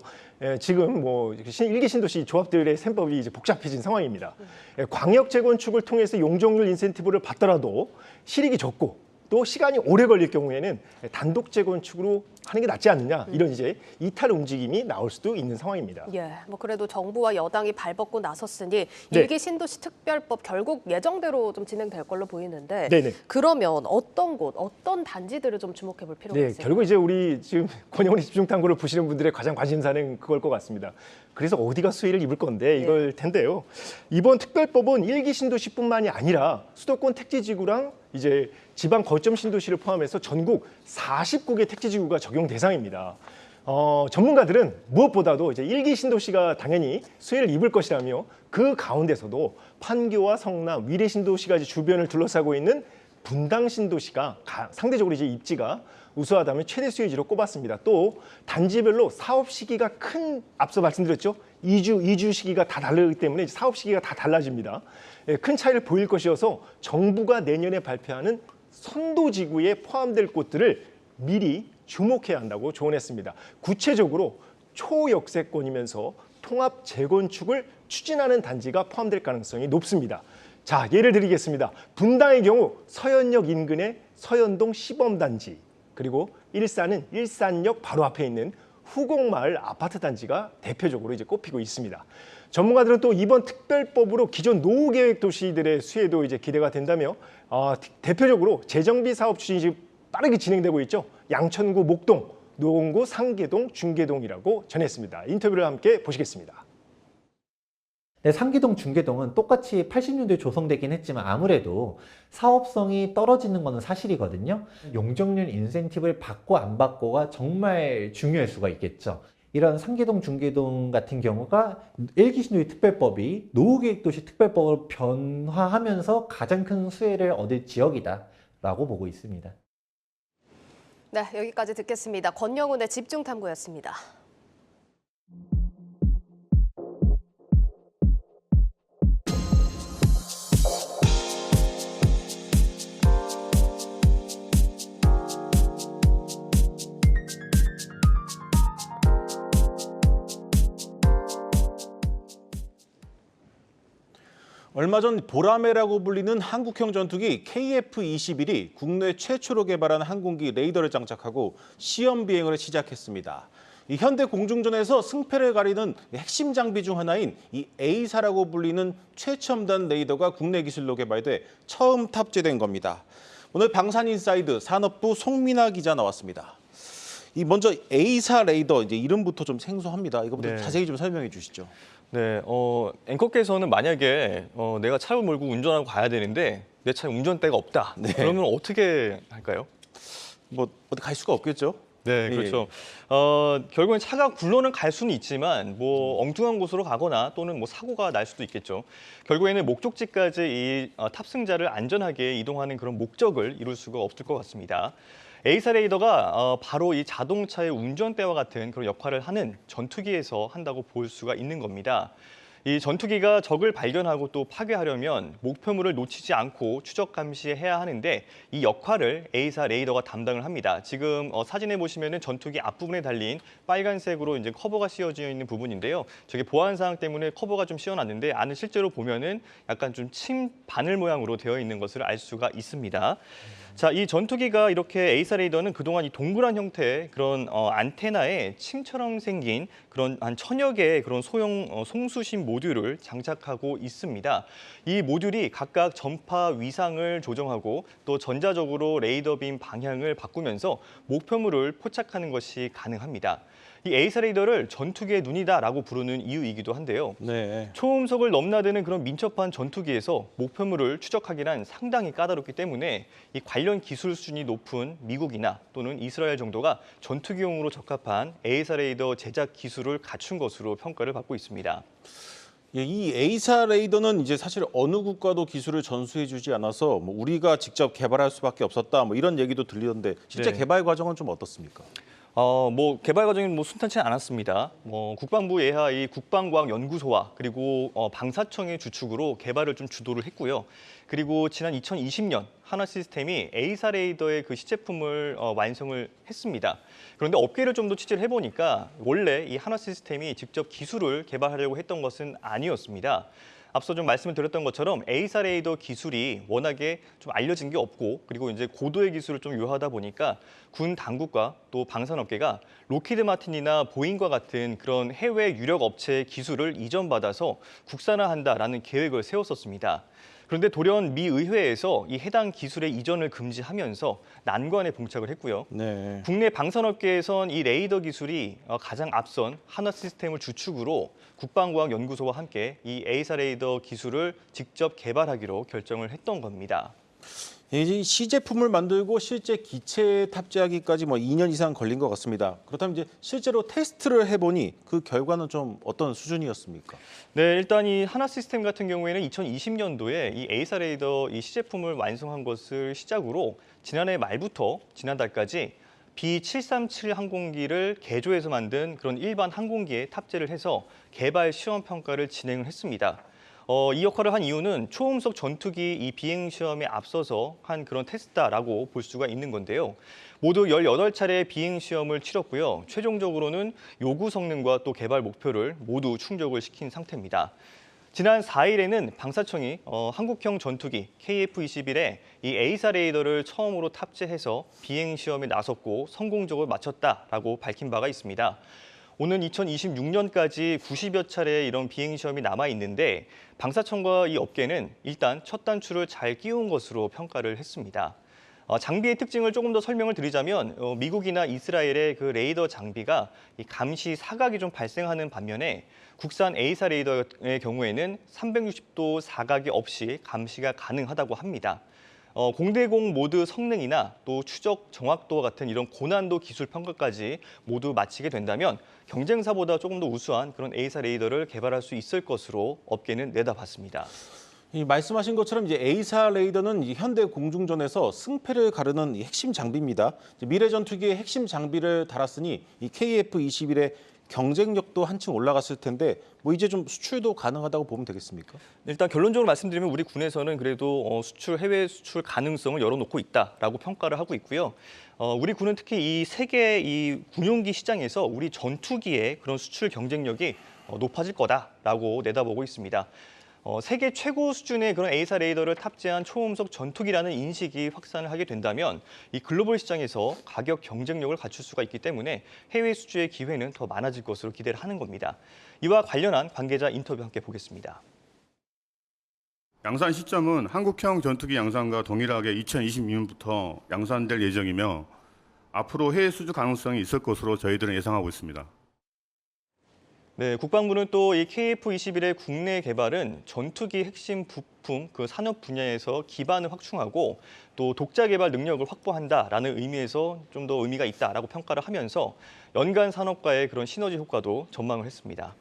Speaker 5: 지금 뭐 1기 신도시 조합들의 셈법이 이제 복잡해진 상황입니다. 광역 재건축을 통해서 용적률 인센티브를 받더라도 실익이 적고 또 시간이 오래 걸릴 경우에는 단독 재건축으로 하는 게 낫지 않느냐 이런 이제 이탈 움직임이 나올 수도 있는 상황입니다.
Speaker 1: 예, 뭐 그래도 정부와 여당이 발벗고 나섰으니
Speaker 5: 네.
Speaker 1: 일기 신도시 특별법 결국 예정대로 좀 진행될 걸로 보이는데
Speaker 5: 네네.
Speaker 1: 그러면 어떤 곳, 어떤 단지들을 좀 주목해 볼 필요가
Speaker 5: 네,
Speaker 1: 있을까요?
Speaker 5: 결국 이제 우리 지금 권영훈 집중탐구를 보시는 분들의 가장 관심사는 그걸 것 같습니다. 그래서 어디가 수혜를 입을 건데 이걸 텐데요. 이번 특별법은 1기 신도시뿐만이 아니라 수도권 택지지구랑 이제 지방 거점 신도시를 포함해서 전국 49개 택지지구가 적용 대상입니다. 전문가들은 무엇보다도 이제 1기 신도시가 당연히 수혜를 입을 것이라며 그 가운데서도 판교와 성남, 위례 신도시가 주변을 둘러싸고 있는 분당 신도시가 상대적으로 이제 입지가 우수하다면 최대 수혜지로 꼽았습니다. 또 단지별로 사업 시기가 앞서 말씀드렸죠. 이주 시기가 다 다르기 때문에 사업 시기가 다 달라집니다. 큰 차이를 보일 것이어서 정부가 내년에 발표하는 선도지구에 포함될 곳들을 미리 주목해야 한다고 조언했습니다. 구체적으로 초역세권이면서 통합 재건축을 추진하는 단지가 포함될 가능성이 높습니다. 자, 예를 드리겠습니다. 분당의 경우 서현역 인근의 서현동 시범단지, 그리고 일산은 일산역 바로 앞에 있는 후곡마을 아파트 단지가 대표적으로 이제 꼽히고 있습니다. 전문가들은 또 이번 특별법으로 기존 노후계획 도시들의 수혜도 이제 기대가 된다며 대표적으로 재정비 사업 추진이 지금 빠르게 진행되고 있죠. 양천구 목동, 노원구 상계동, 중계동이라고 전했습니다. 인터뷰를 함께 보시겠습니다.
Speaker 6: 네, 상계동, 중계동은 똑같이 80년대에 조성되긴 했지만 아무래도 사업성이 떨어지는 것은 사실이거든요. 용적률 인센티브를 받고 안 받고가 정말 중요할 수가 있겠죠. 이런 상계동, 중계동 같은 경우가 1기 신도시 특별법이 노후계획도시 특별법으로 변화하면서 가장 큰 수혜를 얻을 지역이다라고 보고 있습니다.
Speaker 1: 네, 여기까지 듣겠습니다. 권영훈의 집중탐구였습니다.
Speaker 2: 얼마 전 보라매라고 불리는 한국형 전투기 KF-21이 국내 최초로 개발한 항공기 레이더를 장착하고 시험 비행을 시작했습니다. 이 현대 공중전에서 승패를 가리는 핵심 장비 중 하나인 이 A사라고 불리는 최첨단 레이더가 국내 기술로 개발돼 처음 탑재된 겁니다. 오늘 방산인사이드 산업부 송민아 기자 나왔습니다. 이 먼저 A사 레이더 이제 이름부터 좀 생소합니다. 이거부터
Speaker 7: 네.
Speaker 2: 자세히 좀 설명해 주시죠.
Speaker 7: 네, 앵커께서는 만약에 내가 차를 몰고 운전하고 가야 되는데 내 차에 운전대가 없다.
Speaker 2: 네.
Speaker 7: 그러면 어떻게 할까요?
Speaker 2: 뭐 어디 갈 수가 없겠죠.
Speaker 7: 네, 그렇죠. 결국엔 차가 굴러는 갈 수는 있지만 뭐 엉뚱한 곳으로 가거나 또는 뭐 사고가 날 수도 있겠죠. 결국에는 목적지까지 이 탑승자를 안전하게 이동하는 그런 목적을 이룰 수가 없을 것 같습니다. A사 레이더가 바로 이 자동차의 운전대와 같은 그런 역할을 하는 전투기에서 한다고 볼 수가 있는 겁니다. 이 전투기가 적을 발견하고 또 파괴하려면 목표물을 놓치지 않고 추적 감시해야 하는데 이 역할을 A사 레이더가 담당을 합니다. 지금 사진에 보시면은 전투기 앞부분에 달린 빨간색으로 이제 커버가 씌워져 있는 부분인데요. 저게 보안 사항 때문에 커버가 좀 씌워놨는데 안을 실제로 보면은 약간 좀 침 바늘 모양으로 되어 있는 것을 알 수가 있습니다. 자, 이 전투기가 이렇게 에이사 레이더는 그동안 이 동그란 형태의 그런 안테나에 층처럼 생긴 그런 한 1000여 개의 그런 소형 송수신 모듈을 장착하고 있습니다. 이 모듈이 각각 전파 위상을 조정하고 또 전자적으로 레이더 빔 방향을 바꾸면서 목표물을 포착하는 것이 가능합니다. 이 에이사 레이더를 전투기의 눈이다라고 부르는 이유이기도 한데요.
Speaker 2: 네.
Speaker 7: 초음속을 넘나드는 그런 민첩한 전투기에서 목표물을 추적하기란 상당히 까다롭기 때문에 이 관련 기술 수준이 높은 미국이나 또는 이스라엘 정도가 전투기용으로 적합한 에이사 레이더 제작 기술을 갖춘 것으로 평가를 받고 있습니다.
Speaker 2: 예, 이 에이사 레이더는 이제 사실 어느 국가도 기술을 전수해주지 않아서 뭐 우리가 직접 개발할 수밖에 없었다, 뭐 이런 얘기도 들리던데 실제
Speaker 7: 네.
Speaker 2: 개발 과정은 좀 어떻습니까?
Speaker 7: 개발 과정이 순탄치 않았습니다. 국방부 예하 이 국방과학연구소와 그리고 방사청의 주축으로 개발을 좀 주도를 했고요. 그리고 지난 2020년 하나시스템이 에이사 레이더의 그 시제품을 완성을 했습니다. 그런데 업계를 좀 더 취재를 해보니까 원래 이 하나시스템이 직접 기술을 개발하려고 했던 것은 아니었습니다. 앞서 좀 말씀을 드렸던 것처럼 에이사 레이더 기술이 워낙에 좀 알려진 게 없고 그리고 이제 고도의 기술을 좀 요하다 보니까 군 당국과 또 방산업계가 로키드 마틴이나 보잉과 같은 그런 해외 유력 업체의 기술을 이전받아서 국산화한다라는 계획을 세웠었습니다. 그런데 돌연 미 의회에서 이 해당 기술의 이전을 금지하면서 난관에 봉착을 했고요.
Speaker 2: 네.
Speaker 7: 국내 방산업계에선 이 레이더 기술이 가장 앞선 하나시스템을 주축으로 국방과학연구소와 함께 이 에이사 레이더 기술을 직접 개발하기로 결정을 했던 겁니다.
Speaker 2: 이 시제품을 만들고 실제 기체에 탑재하기까지 뭐 2년 이상 걸린 것 같습니다. 그렇다면 이제 실제로 테스트를 해보니 그 결과는 좀 어떤 수준이었습니까?
Speaker 7: 네, 일단 이 하나시스템 같은 경우에는 2020년도에 이 에이사 레이더 이 시제품을 완성한 것을 시작으로 지난해 말부터 지난달까지 B737 항공기를 개조해서 만든 그런 일반 항공기에 탑재를 해서 개발 시험 평가를 진행을 했습니다. 이 역할을 한 이유는 초음속 전투기 이 비행 시험에 앞서서 한 그런 테스트다라고 볼 수가 있는 건데요. 모두 18차례 비행 시험을 치렀고요. 최종적으로는 요구 성능과 또 개발 목표를 모두 충족을 시킨 상태입니다. 지난 4일에는 방사청이 한국형 전투기 KF-21에 이 에이사 레이더를 처음으로 탑재해서 비행 시험에 나섰고 성공적으로 마쳤다라고 밝힌 바가 있습니다. 오는 2026년까지 90여 차례의 이런 비행 시험이 남아 있는데 방사청과 이 업계는 일단 첫 단추를 잘 끼운 것으로 평가를 했습니다. 장비의 특징을 조금 더 설명을 드리자면 미국이나 이스라엘의 그 레이더 장비가 이 감시 사각이 좀 발생하는 반면에 국산 에이사 레이더의 경우에는 360도 사각이 없이 감시가 가능하다고 합니다. 공대공 모드 성능이나 또 추적 정확도와 같은 이런 고난도 기술 평가까지 모두 마치게 된다면 경쟁사보다 조금 더 우수한 그런 에이사 레이더를 개발할 수 있을 것으로 업계는 내다봤습니다.
Speaker 2: 이 말씀하신 것처럼 이제 에이사 레이더는 이 현대 공중전에서 승패를 가르는 이 핵심 장비입니다. 미래 전투기의 핵심 장비를 달았으니 이 KF-21의 경쟁력도 한층 올라갔을 텐데 뭐 이제 좀 수출도 가능하다고 보면 되겠습니까?
Speaker 7: 일단 결론적으로 말씀드리면 우리 군에서는 그래도 해외 수출 가능성을 열어놓고 있다라고 평가를 하고 있고요. 우리 군은 특히 이 세계 이 군용기 시장에서 우리 전투기의 그런 수출 경쟁력이 높아질 거다라고 내다보고 있습니다. 세계 최고 수준의 그런 에이사 레이더를 탑재한 초음속 전투기라는 인식이 확산을 하게 된다면 이 글로벌 시장에서 가격 경쟁력을 갖출 수가 있기 때문에 해외 수주의 기회는 더 많아질 것으로 기대를 하는 겁니다. 이와 관련한 관계자 인터뷰 함께 보겠습니다.
Speaker 8: 양산 시점은 한국형 전투기 양산과 동일하게 2026년부터 양산될 예정이며 앞으로 해외 수주 가능성이 있을 것으로 저희들은 예상하고 있습니다.
Speaker 7: 네, 국방부는 또 이 KF-21의 국내 개발은 전투기 핵심 부품 그 산업 분야에서 기반을 확충하고 또 독자 개발 능력을 확보한다라는 의미에서 좀 더 의미가 있다라고 평가를 하면서 연간 산업과의 그런 시너지 효과도 전망을 했습니다.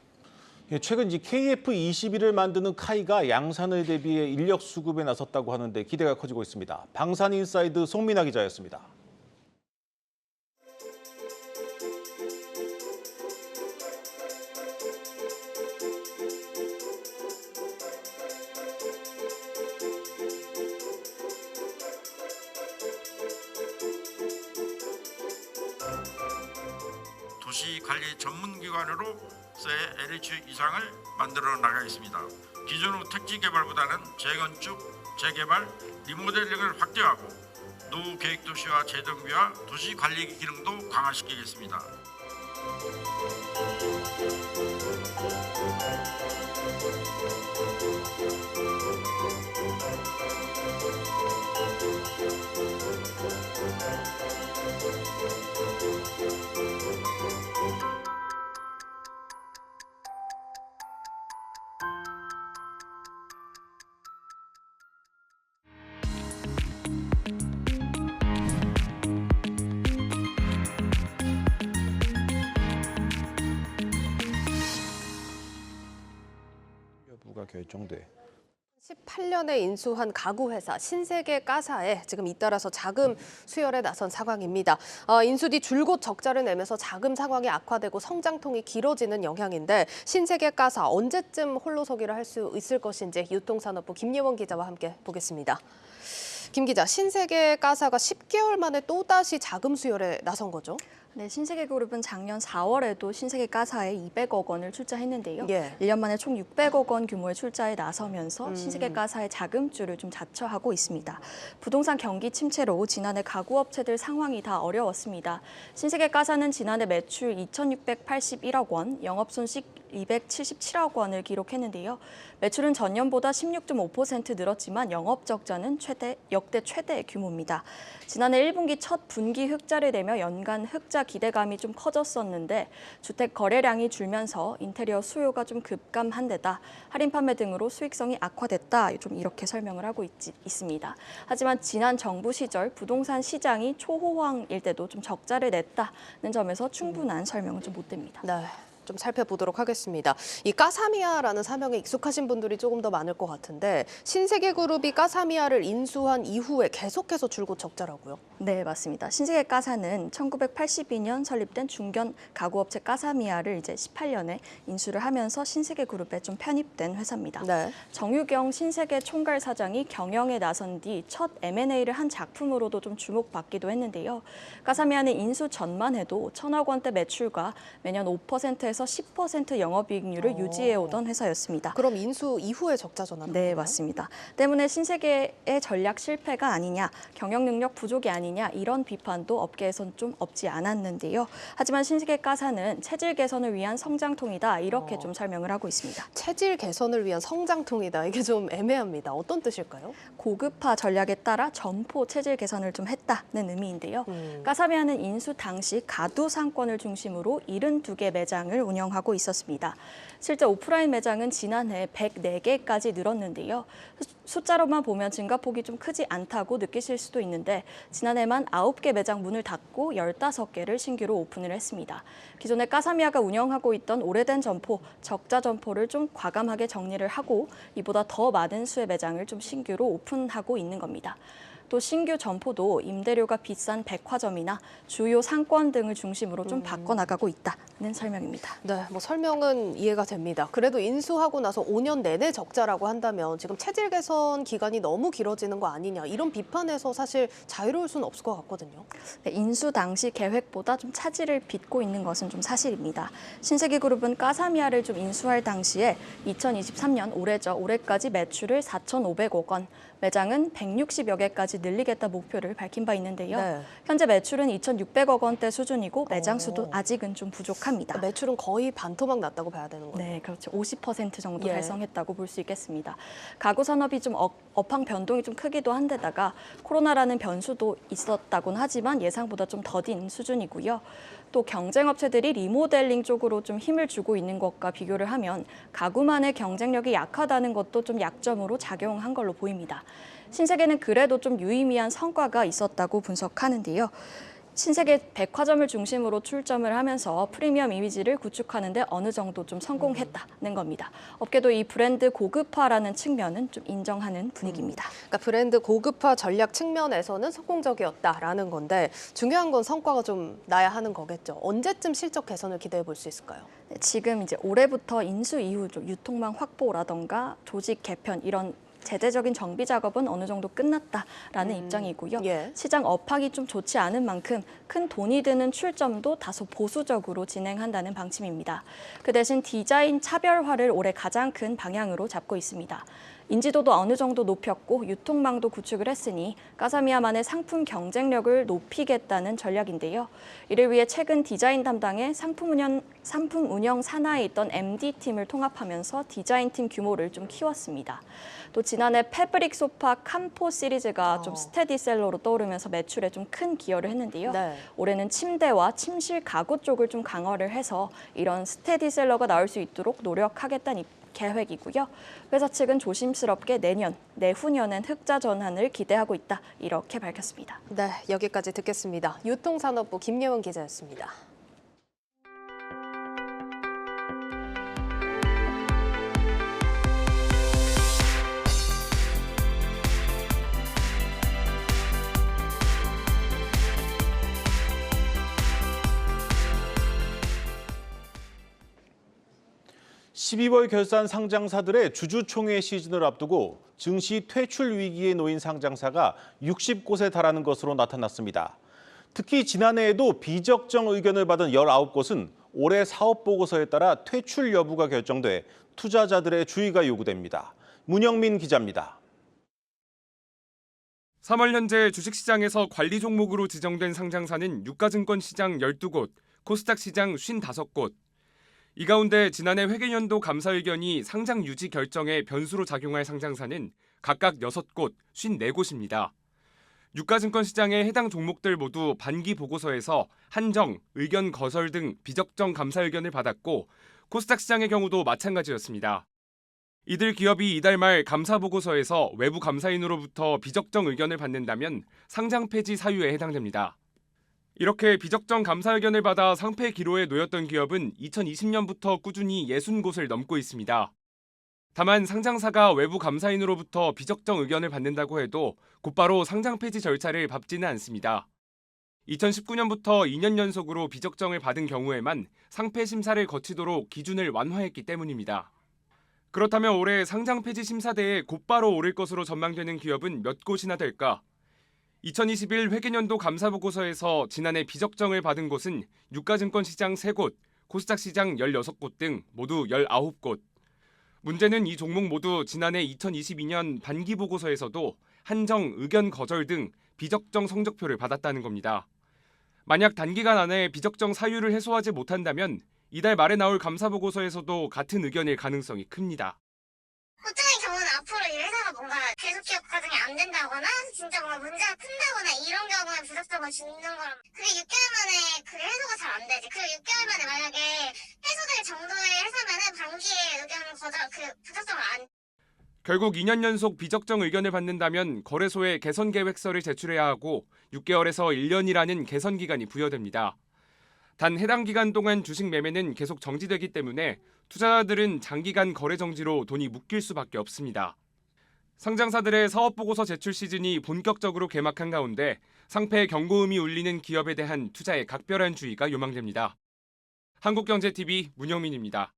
Speaker 2: 최근 이 KF-21을 만드는 카이가 양산을 대비해 인력 수급에 나섰다고 하는데 기대가 커지고 있습니다. 방산인사이드 송민아 기자였습니다.
Speaker 9: 도시관리 전문기관으로서의 LH 이상을 만들어 나가겠습니다. 기존의 택지 개발보다는 재건축, 재개발, 리모델링을 확대하고 노후 계획 도시와 재정비와 도시 관리 기능도 강화시키겠습니다.
Speaker 2: 여부가 결정돼.
Speaker 1: 18년에 인수한 가구회사 신세계가사에 지금 잇따라서 자금 수혈에 나선 상황입니다. 인수 뒤 줄곧 적자를 내면서 자금 상황이 악화되고 성장통이 길어지는 영향인데 신세계가사 언제쯤 홀로서기를 할 수 있을 것인지 유통산업부 김예원 기자와 함께 보겠습니다. 김 기자, 신세계가사가 10개월 만에 또다시 자금 수혈에 나선 거죠?
Speaker 10: 네, 신세계그룹은 작년 4월에도 신세계가사에 200억 원을 출자했는데요.
Speaker 1: 예.
Speaker 10: 1년 만에 총 600억 원 규모의 출자에 나서면서 신세계가사의 자금줄을 좀 자처하고 있습니다. 부동산 경기 침체로 지난해 가구업체들 상황이 다 어려웠습니다. 신세계가사는 지난해 매출 2,681억 원, 영업손익 277억 원을 기록했는데요. 매출은 전년보다 16.5% 늘었지만 영업적자는 역대 최대 규모입니다. 지난해 1분기 첫 분기 흑자를 내며 연간 흑자 기대감이 좀 커졌었는데 주택 거래량이 줄면서 인테리어 수요가 좀 급감한 데다 할인 판매 등으로 수익성이 악화됐다, 좀 이렇게 설명을 하고 있습니다. 하지만 지난 정부 시절 부동산 시장이 초호황일 때도 좀 적자를 냈다는 점에서 충분한 설명은 좀 못 됩니다.
Speaker 1: 네. 좀 살펴보도록 하겠습니다. 이 까사미아라는 사명에 익숙하신 분들이 조금 더 많을 것 같은데 신세계그룹이 까사미아를 인수한 이후에 계속해서 줄곧 적자라고요?
Speaker 10: 네, 맞습니다. 신세계가사는 1982년 설립된 중견 가구업체 까사미아를 이제 18년에 인수를 하면서 신세계그룹에 좀 편입된 회사입니다.
Speaker 1: 네.
Speaker 10: 정유경 신세계 총괄 사장이 경영에 나선 뒤 첫 M&A를 한 작품으로도 좀 주목받기도 했는데요. 까사미아는 인수 전만 해도 1,000억 원대 매출과 매년 5%에서 10% 영업이익률을 유지해오던 회사였습니다.
Speaker 1: 그럼 인수 이후에 적자 전환?
Speaker 10: 네, 맞습니다. 때문에 신세계의 전략 실패가 아니냐, 경영 능력 부족이 아니냐 이런 비판도 업계에선 좀 없지 않았는데요. 하지만 신세계가사는 체질 개선을 위한 성장통이다, 이렇게 좀 설명을 하고 있습니다.
Speaker 1: 체질 개선을 위한 성장통이다. 이게 좀 애매합니다. 어떤 뜻일까요?
Speaker 10: 고급화 전략에 따라 점포 체질 개선을 좀 했다는 의미인데요. 까사미아는 인수 당시 가두 상권을 중심으로 72개 매장을 운영하고 있었습니다. 실제 오프라인 매장은 지난해 104개까지 늘었는데요. 숫자로만 보면 증가폭이 좀 크지 않다고 느끼실 수도 있는데 지난해만 9개 매장 문을 닫고 15개를 신규로 오픈을 했습니다. 기존에 까사미아가 운영하고 있던 오래된 점포, 적자 점포를 좀 과감하게 정리를 하고 이보다 더 많은 수의 매장을 좀 신규로 오픈하고 있는 겁니다. 또 신규 점포도 임대료가 비싼 백화점이나 주요 상권 등을 중심으로 좀 바꿔나가고 있다는 설명입니다.
Speaker 1: 네, 뭐 설명은 이해가 됩니다. 그래도 인수하고 나서 5년 내내 적자라고 한다면 지금 체질 개선 기간이 너무 길어지는 거 아니냐 이런 비판에서 사실 자유로울 수는 없을 것 같거든요.
Speaker 10: 네, 인수 당시 계획보다 좀 차질을 빚고 있는 것은 좀 사실입니다. 신세계그룹은 까사미아를 좀 인수할 당시에 2023년 올해까지 매출을 4,500억 원, 매장은 160여 개까지 늘리겠다 목표를 밝힌 바 있는데요.
Speaker 1: 네.
Speaker 10: 현재 매출은 2,600억 원대 수준이고 매장 수도 아직은 좀 부족합니다.
Speaker 1: 매출은 거의 반토막 났다고 봐야 되는 거예요.
Speaker 10: 네, 그렇죠. 50% 정도
Speaker 1: 예.
Speaker 10: 달성했다고 볼 수 있겠습니다. 가구 산업이 좀 업황 변동이 좀 크기도 한데다가 코로나라는 변수도 있었다고는 하지만 예상보다 좀 더딘 수준이고요. 또 경쟁 업체들이 리모델링 쪽으로 좀 힘을 주고 있는 것과 비교를 하면 가구만의 경쟁력이 약하다는 것도 좀 약점으로 작용한 걸로 보입니다. 신세계는 그래도 좀 유의미한 성과가 있었다고 분석하는데요. 신세계 백화점을 중심으로 출점을 하면서 프리미엄 이미지를 구축하는 데 어느 정도 좀 성공했다는 겁니다. 업계도 이 브랜드 고급화라는 측면은 좀 인정하는 분위기입니다.
Speaker 1: 그러니까 브랜드 고급화 전략 측면에서는 성공적이었다라는 건데 중요한 건 성과가 좀 나야 하는 거겠죠. 언제쯤 실적 개선을 기대해 볼 수 있을까요?
Speaker 10: 네, 지금 이제 올해부터 인수 이후 좀 유통망 확보라던가 조직 개편 이런 제재적인 정비 작업은 어느 정도 끝났다라는 입장이고요.
Speaker 1: 예.
Speaker 10: 시장 업황이 좀 좋지 않은 만큼 큰 돈이 드는 출점도 다소 보수적으로 진행한다는 방침입니다. 그 대신 디자인 차별화를 올해 가장 큰 방향으로 잡고 있습니다. 인지도도 어느 정도 높였고 유통망도 구축을 했으니 까사미야만의 상품 경쟁력을 높이겠다는 전략인데요. 이를 위해 최근 디자인 담당에 상품 운영 산하에 있던 MD팀을 통합하면서 디자인팀 규모를 좀 키웠습니다. 또 지난해 패브릭 소파 캄포 시리즈가 좀 스테디셀러로 떠오르면서 매출에 좀 큰 기여를 했는데요.
Speaker 1: 네.
Speaker 10: 올해는 침대와 침실 가구 쪽을 좀 강화를 해서 이런 스테디셀러가 나올 수 있도록 노력하겠다는 계획이고요. 회사 측은 조심스럽게 내년, 내후년엔 흑자 전환을 기대하고 있다. 이렇게 밝혔습니다.
Speaker 1: 네, 여기까지 듣겠습니다. 유통산업부 김예원 기자였습니다.
Speaker 2: (12월) 결산 상장사들의 주주총회 시즌을 앞두고 증시 퇴출 위기에 놓인 상장사가 60곳에 달하는 것으로 나타났습니다. 특히 지난해에도 비적정 의견을 받은 19곳은 올해 사업보고서에 따라 퇴출 여부가 결정돼 투자자들의 주의가 요구됩니다. 문영민 기자입니다.
Speaker 11: 3월 현재 주식시장에서 관리 종목으로 지정된 상장사는 유가증권시장 12곳, 코스닥 시장 55곳. 이 가운데 지난해 회계연도 감사 의견이 상장 유지 결정에 변수로 작용할 상장사는 각각 6곳, 54곳입니다. 유가증권 시장의 해당 종목들 모두 반기 보고서에서 한정, 의견 거절 등 비적정 감사 의견을 받았고 코스닥 시장의 경우도 마찬가지였습니다. 이들 기업이 이달 말 감사 보고서에서 외부 감사인으로부터 비적정 의견을 받는다면 상장 폐지 사유에 해당됩니다. 이렇게 비적정 감사 의견을 받아 상폐 기로에 놓였던 기업은 2020년부터 꾸준히 60곳을 넘고 있습니다. 다만 상장사가 외부 감사인으로부터 비적정 의견을 받는다고 해도 곧바로 상장 폐지 절차를 밟지는 않습니다. 2019년부터 2년 연속으로 비적정을 받은 경우에만 상폐 심사를 거치도록 기준을 완화했기 때문입니다. 그렇다면 올해 상장 폐지 심사대에 곧바로 오를 것으로 전망되는 기업은 몇 곳이나 될까? 2021 회계연도 감사보고서에서 지난해 비적정을 받은 곳은 유가증권 시장 3곳, 코스닥 시장 16곳 등 모두 19곳. 문제는 이 종목 모두 지난해 2022년 반기 보고서에서도 한정, 의견 거절 등 비적정 성적표를 받았다는 겁니다. 만약 단기간 안에 비적정 사유를 해소하지 못한다면 이달 말에 나올 감사보고서에서도 같은 의견일 가능성이 큽니다.
Speaker 12: 보통의 경우는 앞으로 이 회사가 뭔가 계속 기업 과정이 안 된다거나 진짜 뭔가 문제가 큰다거나 이런 경우에 부적정을 주는 거라면 그게 6개월 만에 그게 해소가 잘 안 되지. 그리고 6개월 만에 만약에 해소될 정도의 회사면은 반기의 의견 거절 부적정을 안.
Speaker 11: 결국 2년 연속 비적정 의견을 받는다면 거래소에 개선 계획서를 제출해야 하고 6개월에서 1년이라는 개선 기간이 부여됩니다. 단 해당 기간 동안 주식 매매는 계속 정지되기 때문에 투자자들은 장기간 거래 정지로 돈이 묶일 수밖에 없습니다. 상장사들의 사업보고서 제출 시즌이 본격적으로 개막한 가운데 상폐 경고음이 울리는 기업에 대한 투자의 각별한 주의가 요망됩니다. 한국경제TV 문영민입니다.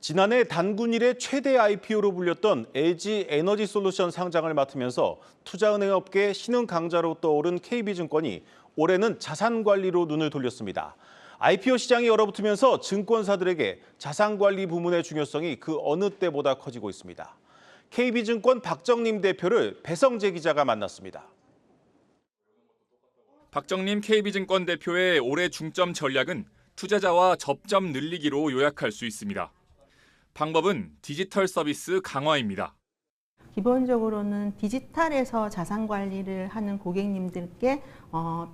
Speaker 2: 지난해 단군 이래 최대 IPO로 불렸던 LG 에너지솔루션 상장을 맡으면서 투자은행 업계 신흥 강자로 떠오른 KB증권이 올해는 자산관리로 눈을 돌렸습니다. IPO 시장이 얼어붙으면서 증권사들에게 자산관리 부문의 중요성이 그 어느 때보다 커지고 있습니다. KB증권 박정림 대표를 배성재 기자가 만났습니다.
Speaker 13: 박정림 KB증권 대표의 올해 중점 전략은 투자자와 접점 늘리기로 요약할 수 있습니다. 방법은 디지털 서비스 강화입니다.
Speaker 14: 기본적으로는 디지털에서 자산 관리를 하는 고객님들께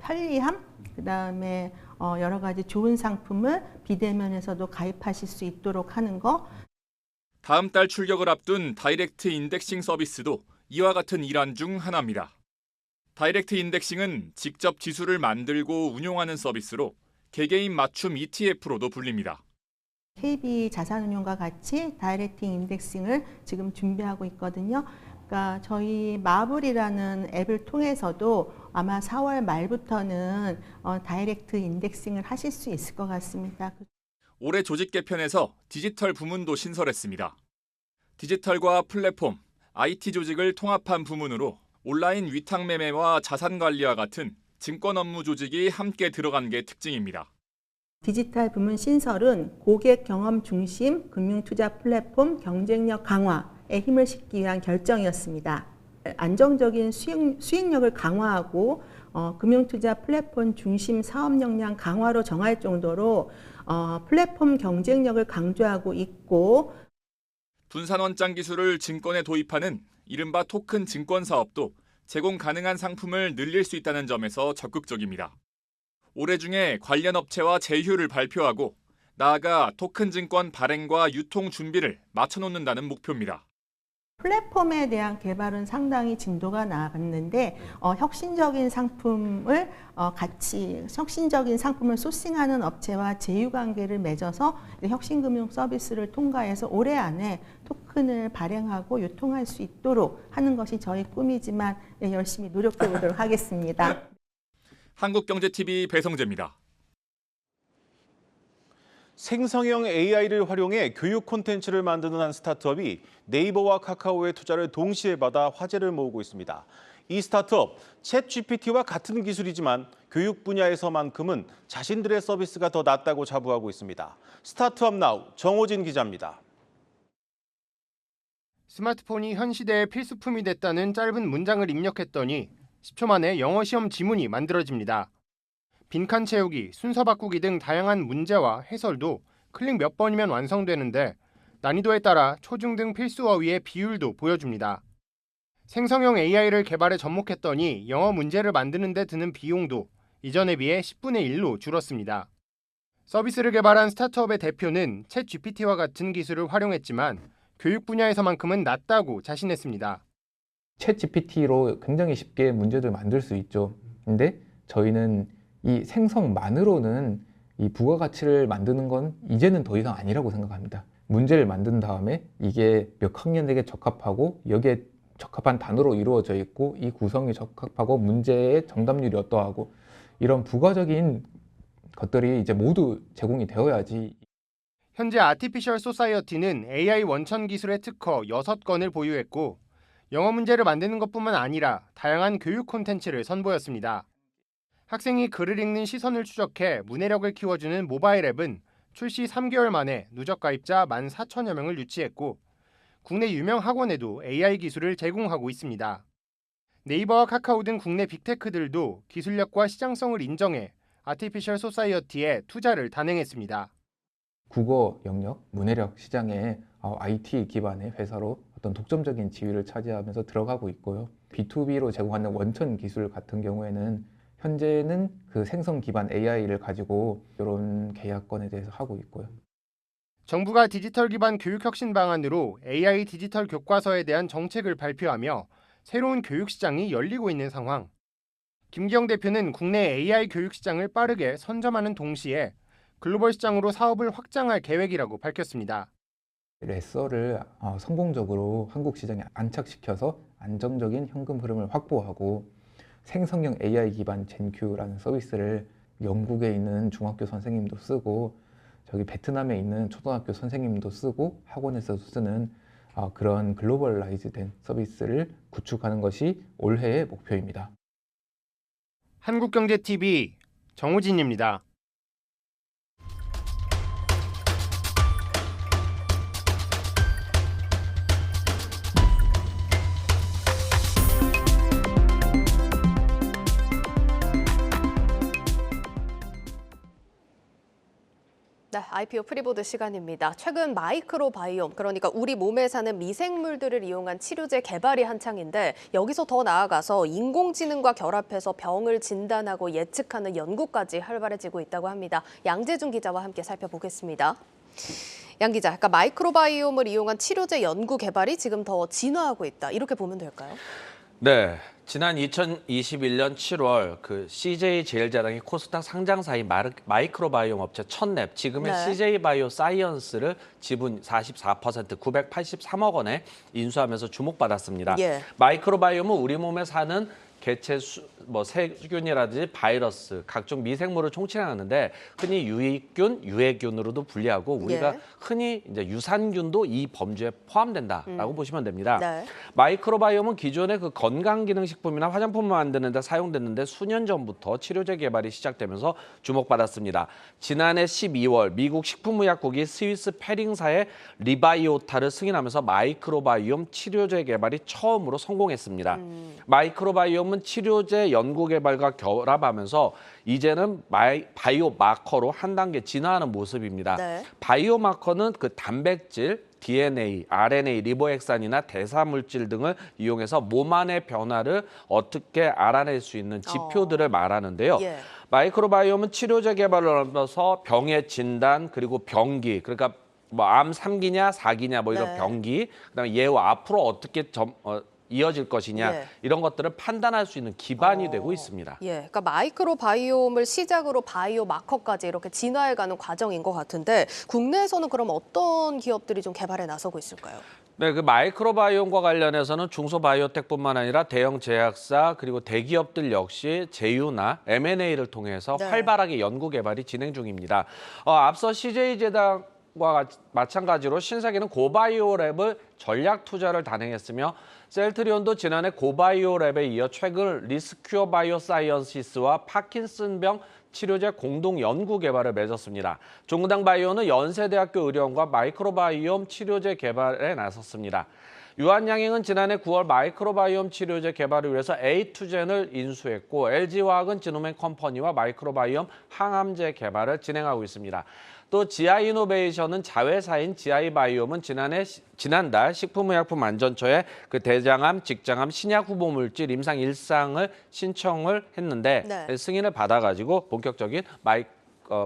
Speaker 14: 편리함, 그다음에 여러 가지 좋은 상품을 비대면에서도 가입하실 수 있도록 하는 거.
Speaker 13: 다음 달 출격을 앞둔 다이렉트 인덱싱 서비스도 이와 같은 일환 중 하나입니다. 다이렉트 인덱싱은 직접 지수를 만들고 운용하는 서비스로 개개인 맞춤 ETF로도 불립니다.
Speaker 14: KB 자산운용과 같이 다이렉트 인덱싱을 지금 준비하고 있거든요. 그러니까 저희 마블이라는 앱을 통해서도 아마 4월 말부터는 다이렉트 인덱싱을 하실 수 있을 것 같습니다.
Speaker 13: 올해 조직 개편에서 디지털 부문도 신설했습니다. 디지털과 플랫폼, IT 조직을 통합한 부문으로 온라인 위탁 매매와 자산 관리와 같은 증권 업무 조직이 함께 들어간 게 특징입니다.
Speaker 14: 디지털 부문 신설은 고객 경험 중심 금융투자 플랫폼 경쟁력 강화에 힘을 싣기 위한 결정이었습니다. 안정적인 수익력을 강화하고 금융투자 플랫폼 중심 사업 역량 강화로 정할 정도로 플랫폼 경쟁력을 강조하고 있고,
Speaker 13: 분산원장 기술을 증권에 도입하는 이른바 토큰 증권 사업도 제공 가능한 상품을 늘릴 수 있다는 점에서 적극적입니다. 올해 중에 관련 업체와 제휴를 발표하고 나아가 토큰 증권 발행과 유통 준비를 맞춰놓는다는 목표입니다.
Speaker 14: 플랫폼에 대한 개발은 상당히 진도가 나갔는데 혁신적인 상품을 소싱하는 업체와 제휴 관계를 맺어서 혁신금융 서비스를 통과해서 올해 안에 토큰을 발행하고 유통할 수 있도록 하는 것이 저희 꿈이지만 열심히 노력해 보도록 하겠습니다.
Speaker 13: 한국경제TV 배성재입니다.
Speaker 2: 생성형 AI를 활용해 교육 콘텐츠를 만드는 한 스타트업이 네이버와 카카오의 투자를 동시에 받아 화제를 모으고 있습니다. 이 스타트업, 챗GPT와 같은 기술이지만 교육 분야에서만큼은 자신들의 서비스가 더 낫다고 자부하고 있습니다. 스타트업 나우 정호진 기자입니다.
Speaker 15: 스마트폰이 현 시대의 필수품이 됐다는 짧은 문장을 입력했더니 10초 만에 영어 시험 지문이 만들어집니다. 빈칸 채우기, 순서 바꾸기 등 다양한 문제와 해설도 클릭 몇 번이면 완성되는데 난이도에 따라 초중등 필수 어휘의 비율도 보여줍니다. 생성형 AI를 개발에 접목했더니 영어 문제를 만드는 데 드는 비용도 이전에 비해 10분의 1로 줄었습니다. 서비스를 개발한 스타트업의 대표는 챗GPT와 같은 기술을 활용했지만 교육 분야에서만큼은 낫다고 자신했습니다.
Speaker 16: 챗GPT로 굉장히 쉽게 문제들 만들 수 있죠. 근데 저희는 이 생성만으로는 이 부가가치를 만드는 건 이제는 더 이상 아니라고 생각합니다. 문제를 만든 다음에 이게 몇 학년에게 적합하고 여기에 적합한 단어로 이루어져 있고 이 구성이 적합하고 문제의 정답률이 어떠하고 이런 부가적인 것들이 이제 모두 제공이 되어야지.
Speaker 15: 현재 아티피셜 소사이어티는 AI 원천 기술의 특허 6건을 보유했고 영어 문제를 만드는 것뿐만 아니라 다양한 교육 콘텐츠를 선보였습니다. 학생이 글을 읽는 시선을 추적해 문해력을 키워주는 모바일 앱은 출시 3개월 만에 누적 가입자 14,000여 명을 유치했고 국내 유명 학원에도 AI 기술을 제공하고 있습니다. 네이버와 카카오 등 국내 빅테크들도 기술력과 시장성을 인정해 아티피셜 소사이어티에 투자를 단행했습니다.
Speaker 16: 국어 영역, 문해력 시장에 IT 기반의 회사로 어떤 독점적인 지위를 차지하면서 들어가고 있고요. B2B로 제공하는 원천 기술 같은 경우에는 현재는 그 생성 기반 AI를 가지고 이런 계약건에 대해서 하고 있고요.
Speaker 15: 정부가 디지털 기반 교육 혁신 방안으로 AI 디지털 교과서에 대한 정책을 발표하며 새로운 교육 시장이 열리고 있는 상황. 김기영 대표는 국내 AI 교육 시장을 빠르게 선점하는 동시에 글로벌 시장으로 사업을 확장할 계획이라고 밝혔습니다.
Speaker 16: 레서를 성공적으로 한국 시장에 안착시켜서 안정적인 현금 흐름을 확보하고 생성형 AI 기반 젠큐라는 서비스를 영국에 있는 중학교 선생님도 쓰고 저기 베트남에 있는 초등학교 선생님도 쓰고 학원에서도 쓰는 그런 글로벌라이즈된 서비스를 구축하는 것이 올해의 목표입니다.
Speaker 15: 한국경제TV 정호진입니다.
Speaker 1: 네, IPO 프리보드 시간입니다. 최근 마이크로바이옴, 그러니까 우리 몸에 사는 미생물들을 이용한 치료제 개발이 한창인데 여기서 더 나아가서 인공지능과 결합해서 병을 진단하고 예측하는 연구까지 활발해지고 있다고 합니다. 양재준 기자와 함께 살펴보겠습니다. 양 기자, 그러니까 마이크로바이옴을 이용한 치료제 연구 개발이 지금 더 진화하고 있다, 이렇게 보면 될까요?
Speaker 17: 네, 지난 2021년 7월 그 CJ 제일제당이 코스닥 상장사인 마이크로바이옴 업체 첫랩, 지금의
Speaker 1: 네.
Speaker 17: CJ 바이오 사이언스를 지분 44% 983억 원에 인수하면서 주목받았습니다.
Speaker 1: 예.
Speaker 17: 마이크로바이옴은 우리 몸에 사는 개체 세균이라든지 바이러스, 각종 미생물을 총칭하는데 흔히 유익균, 유해균으로도 분리하고 우리가 흔히 이제 유산균도 이 범주에 포함된다라고 보시면 됩니다.
Speaker 4: 네.
Speaker 17: 마이크로바이옴은 기존의 그 건강기능식품이나 화장품을 만드는 데 사용됐는데 수년 전부터 치료제 개발이 시작되면서 주목받았습니다. 지난해 12월 미국 식품의약국이 스위스 페링사의 리바이오타를 승인하면서 마이크로바이옴 치료제 개발이 처음으로 성공했습니다. 마이크로바이옴은 치료제 연구 개발과 결합하면서 이제는 바이오마커로 한 단계 진화하는 모습입니다.
Speaker 4: 네.
Speaker 17: 바이오마커는 그 단백질, DNA, RNA, 리보핵산이나 대사물질 등을 이용해서 몸 안의 변화를 어떻게 알아낼 수 있는 지표들을 말하는데요.
Speaker 4: 예.
Speaker 17: 마이크로바이옴은 치료제 개발을 하면서 병의 진단 그리고 병기, 그러니까 뭐 암 3기냐 4기냐 뭐 이런 병기, 그다음에 예후 앞으로 어떻게 이어질 것이냐 이런 것들을 판단할 수 있는 기반이 되고 있습니다.
Speaker 1: 예, 그러니까 마이크로바이옴을 시작으로 바이오 마커까지 이렇게 진화해가는 과정인 것 같은데 국내에서는 그럼 어떤 기업들이 좀 개발에 나서고 있을까요?
Speaker 17: 네, 그 마이크로바이옴과 관련해서는 중소바이오텍뿐만 아니라 대형 제약사 그리고 대기업들 역시 제휴나 M&A를 통해서 활발하게 연구 개발이 진행 중입니다. 앞서 CJ재단과 마찬가지로 신세계는 고바이오랩을 전략 투자를 단행했으며 셀트리온도 지난해 고바이오랩에 이어 최근 리스큐어 바이오사이언시스와 파킨슨병 치료제 공동 연구 개발을 맺었습니다. 종근당 바이오는 연세대학교 의료원과 마이크로바이옴 치료제 개발에 나섰습니다. 유한양행은 지난해 9월 마이크로바이옴 치료제 개발을 위해서 A2젠을 인수했고 LG화학은 지노맨 컴퍼니와 마이크로바이옴 항암제 개발을 진행하고 있습니다. 또 지아이노베이션은 자회사인 지아이바이옴은 지난달 식품의약품안전처에 그 대장암, 직장암, 신약 후보 물질 임상 1상을 신청을 했는데 승인을 받아가지고 본격적인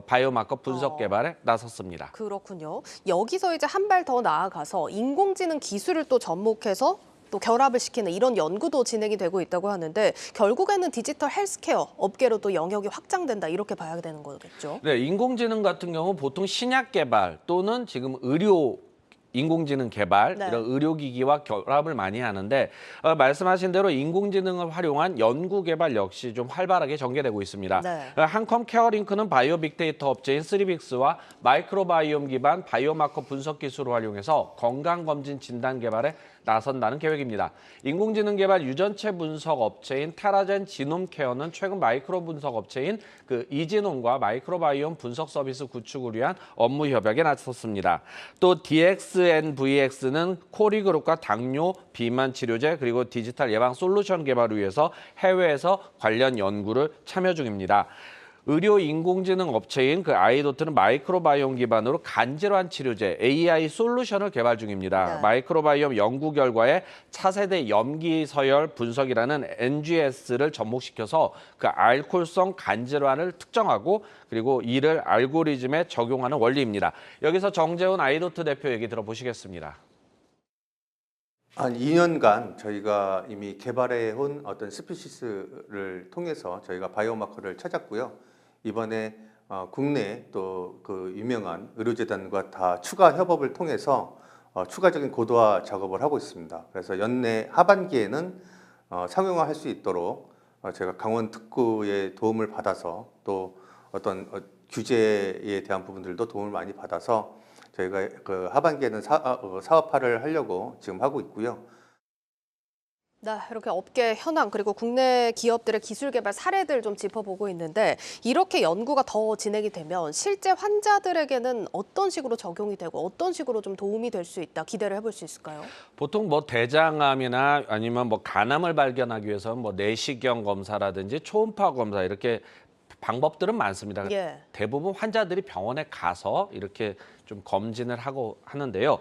Speaker 17: 바이오마커 분석 개발에 나섰습니다.
Speaker 1: 그렇군요. 여기서 이제 한 발 더 나아가서 인공지능 기술을 또 접목해서 또 결합을 시키는 이런 연구도 진행이 되고 있다고 하는데 결국에는 디지털 헬스케어 업계로 또 영역이 확장된다 이렇게 봐야 되는 거겠죠?
Speaker 17: 네, 인공지능 같은 경우 보통 신약 개발 또는 지금 의료 인공지능 개발, 이런 의료기기와 결합을 많이 하는데 말씀하신 대로 인공지능을 활용한 연구 개발 역시 좀 활발하게 전개되고 있습니다. 한컴 케어링크는 바이오 빅데이터 업체인 쓰리빅스와 마이크로바이옴 기반 바이오마커 분석 기술을 활용해서 건강검진 진단 개발에 나선다는 계획입니다. 인공지능 개발 유전체 분석 업체인 테라젠 지놈케어는 최근 마이크로 분석 업체인 그 이지놈과 마이크로바이옴 분석 서비스 구축을 위한 업무 협약에 나섰습니다. 또 DXNVX는 코리그룹과 당뇨, 비만 치료제 그리고 디지털 예방 솔루션 개발을 위해서 해외에서 관련 연구를 참여 중입니다. 의료 인공지능 업체인 그 아이도트는 마이크로바이옴 기반으로 간질환 치료제 AI 솔루션을 개발 중입니다. 마이크로바이옴 연구 결과에 차세대 염기 서열 분석이라는 NGS를 접목시켜서 그 알코올성 간질환을 특정하고 그리고 이를 알고리즘에 적용하는 원리입니다. 여기서 정재훈 아이도트 대표 얘기 들어보시겠습니다.
Speaker 18: 한 2년간 저희가 이미 개발해온 어떤 스피시스를 통해서 저희가 바이오마커를 찾았고요. 이번에 국내 또 그 유명한 의료재단과 다 추가 협업을 통해서 추가적인 고도화 작업을 하고 있습니다. 그래서 연내 하반기에는 상용화할 수 있도록 제가 강원 특구의 도움을 받아서 또 어떤 규제에 대한 부분들도 도움을 많이 받아서 저희가 그 하반기에는 사업화를 하려고 지금 하고 있고요.
Speaker 1: 네, 이렇게 업계 현황 그리고 국내 기업들의 기술 개발 사례들 좀 짚어보고 있는데 이렇게 연구가 더 진행이 되면 실제 환자들에게는 어떤 식으로 적용이 되고 어떤 식으로 좀 도움이 될 수 있다 기대를 해볼 수 있을까요?
Speaker 17: 보통 뭐 대장암이나 아니면 뭐 간암을 발견하기 위해서는 뭐 내시경 검사라든지 초음파 검사 이렇게 방법들은 많습니다. 대부분 환자들이 병원에 가서 이렇게 좀 검진을 하고 하는데요.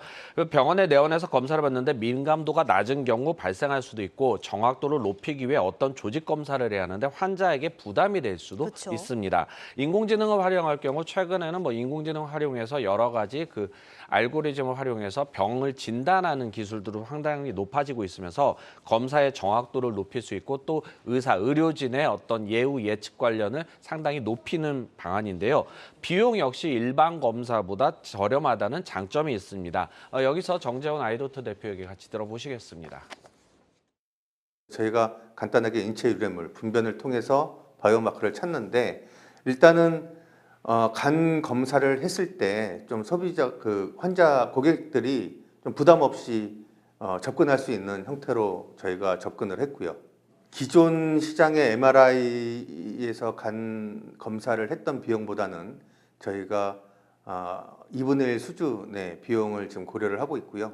Speaker 17: 병원에 내원해서 검사를 받는데 민감도가 낮은 경우 발생할 수도 있고 정확도를 높이기 위해 어떤 조직 검사를 해야 하는데 환자에게 부담이 될 수도 있습니다. 인공지능을 활용할 경우 최근에는 뭐 인공지능을 활용해서 여러 가지 그 알고리즘을 활용해서 병을 진단하는 기술들은 상당히 높아지고 있으면서 검사의 정확도를 높일 수 있고 또 의료진의 어떤 예후 예측 관련을 상당히 높이는 방안인데요. 비용 역시 일반 검사보다 저렴하다는 장점이 있습니다. 여기서 정재훈 아이도트 대표에게 같이 들어보시겠습니다.
Speaker 18: 저희가 간단하게 인체 유래물 분변을 통해서 바이오마커를 찾는데 일단은 간 검사를 했을 때 좀 소비자 환자 고객들이 좀 부담 없이 접근할 수 있는 형태로 저희가 접근을 했고요. 기존 시장의 MRI에서 간 검사를 했던 비용보다는 저희가 2분의 1 수준의 비용을 지금 고려를 하고 있고요.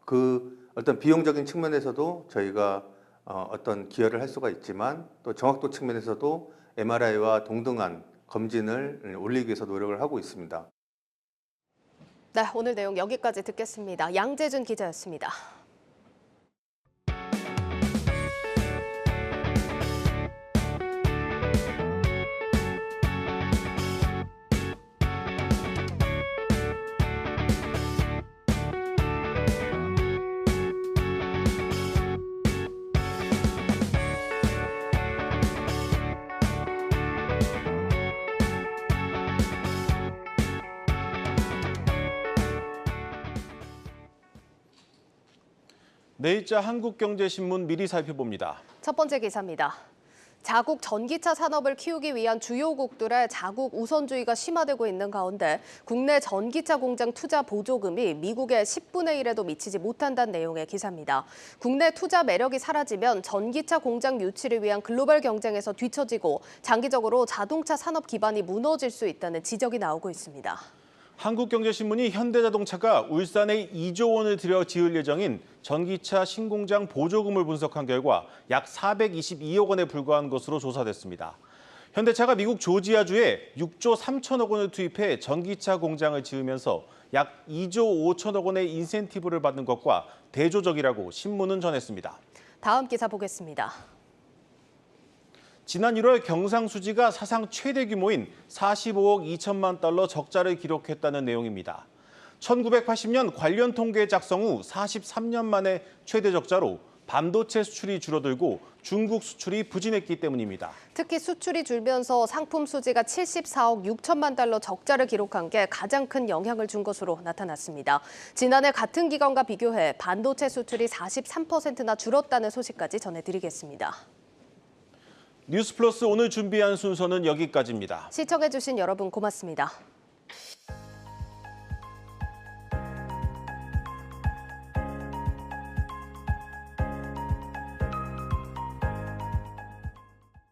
Speaker 18: 그 어떤 비용적인 측면에서도 저희가 어떤 기여를 할 수가 있지만 또 정확도 측면에서도 MRI와 동등한 검진을 올리기 위해서 노력을 하고 있습니다.
Speaker 1: 네, 오늘 내용 여기까지 듣겠습니다. 양재준 기자였습니다.
Speaker 2: 내일자 한국경제신문 미리 살펴봅니다.
Speaker 1: 첫 번째 기사입니다. 자국 전기차 산업을 키우기 위한 주요국들의 자국 우선주의가 심화되고 있는 가운데 국내 전기차 공장 투자 보조금이 미국의 10분의 1에도 미치지 못한다는 내용의 기사입니다. 국내 투자 매력이 사라지면 전기차 공장 유치를 위한 글로벌 경쟁에서 뒤처지고 장기적으로 자동차 산업 기반이 무너질 수 있다는 지적이 나오고 있습니다.
Speaker 2: 한국경제신문이 현대자동차가 울산에 2조 원을 들여 지을 예정인 전기차 신공장 보조금을 분석한 결과 약 422억 원에 불과한 것으로 조사됐습니다. 현대차가 미국 조지아주에 6조 3천억 원을 투입해 전기차 공장을 지으면서 약 2조 5천억 원의 인센티브를 받는 것과 대조적이라고 신문은 전했습니다.
Speaker 1: 다음 기사 보겠습니다.
Speaker 2: 지난 1월 경상수지가 사상 최대 규모인 45억 2천만 달러 적자를 기록했다는 내용입니다. 1980년 관련 통계 작성 후 43년 만에 최대 적자로 반도체 수출이 줄어들고 중국 수출이 부진했기 때문입니다.
Speaker 1: 특히 수출이 줄면서 상품 수지가 74억 6천만 달러 적자를 기록한 게 가장 큰 영향을 준 것으로 나타났습니다. 지난해 같은 기간과 비교해 반도체 수출이 43%나 줄었다는 소식까지 전해드리겠습니다.
Speaker 2: 뉴스플러스 오늘 준비한 순서는 여기까지입니다.
Speaker 1: 시청해주신 여러분 고맙습니다.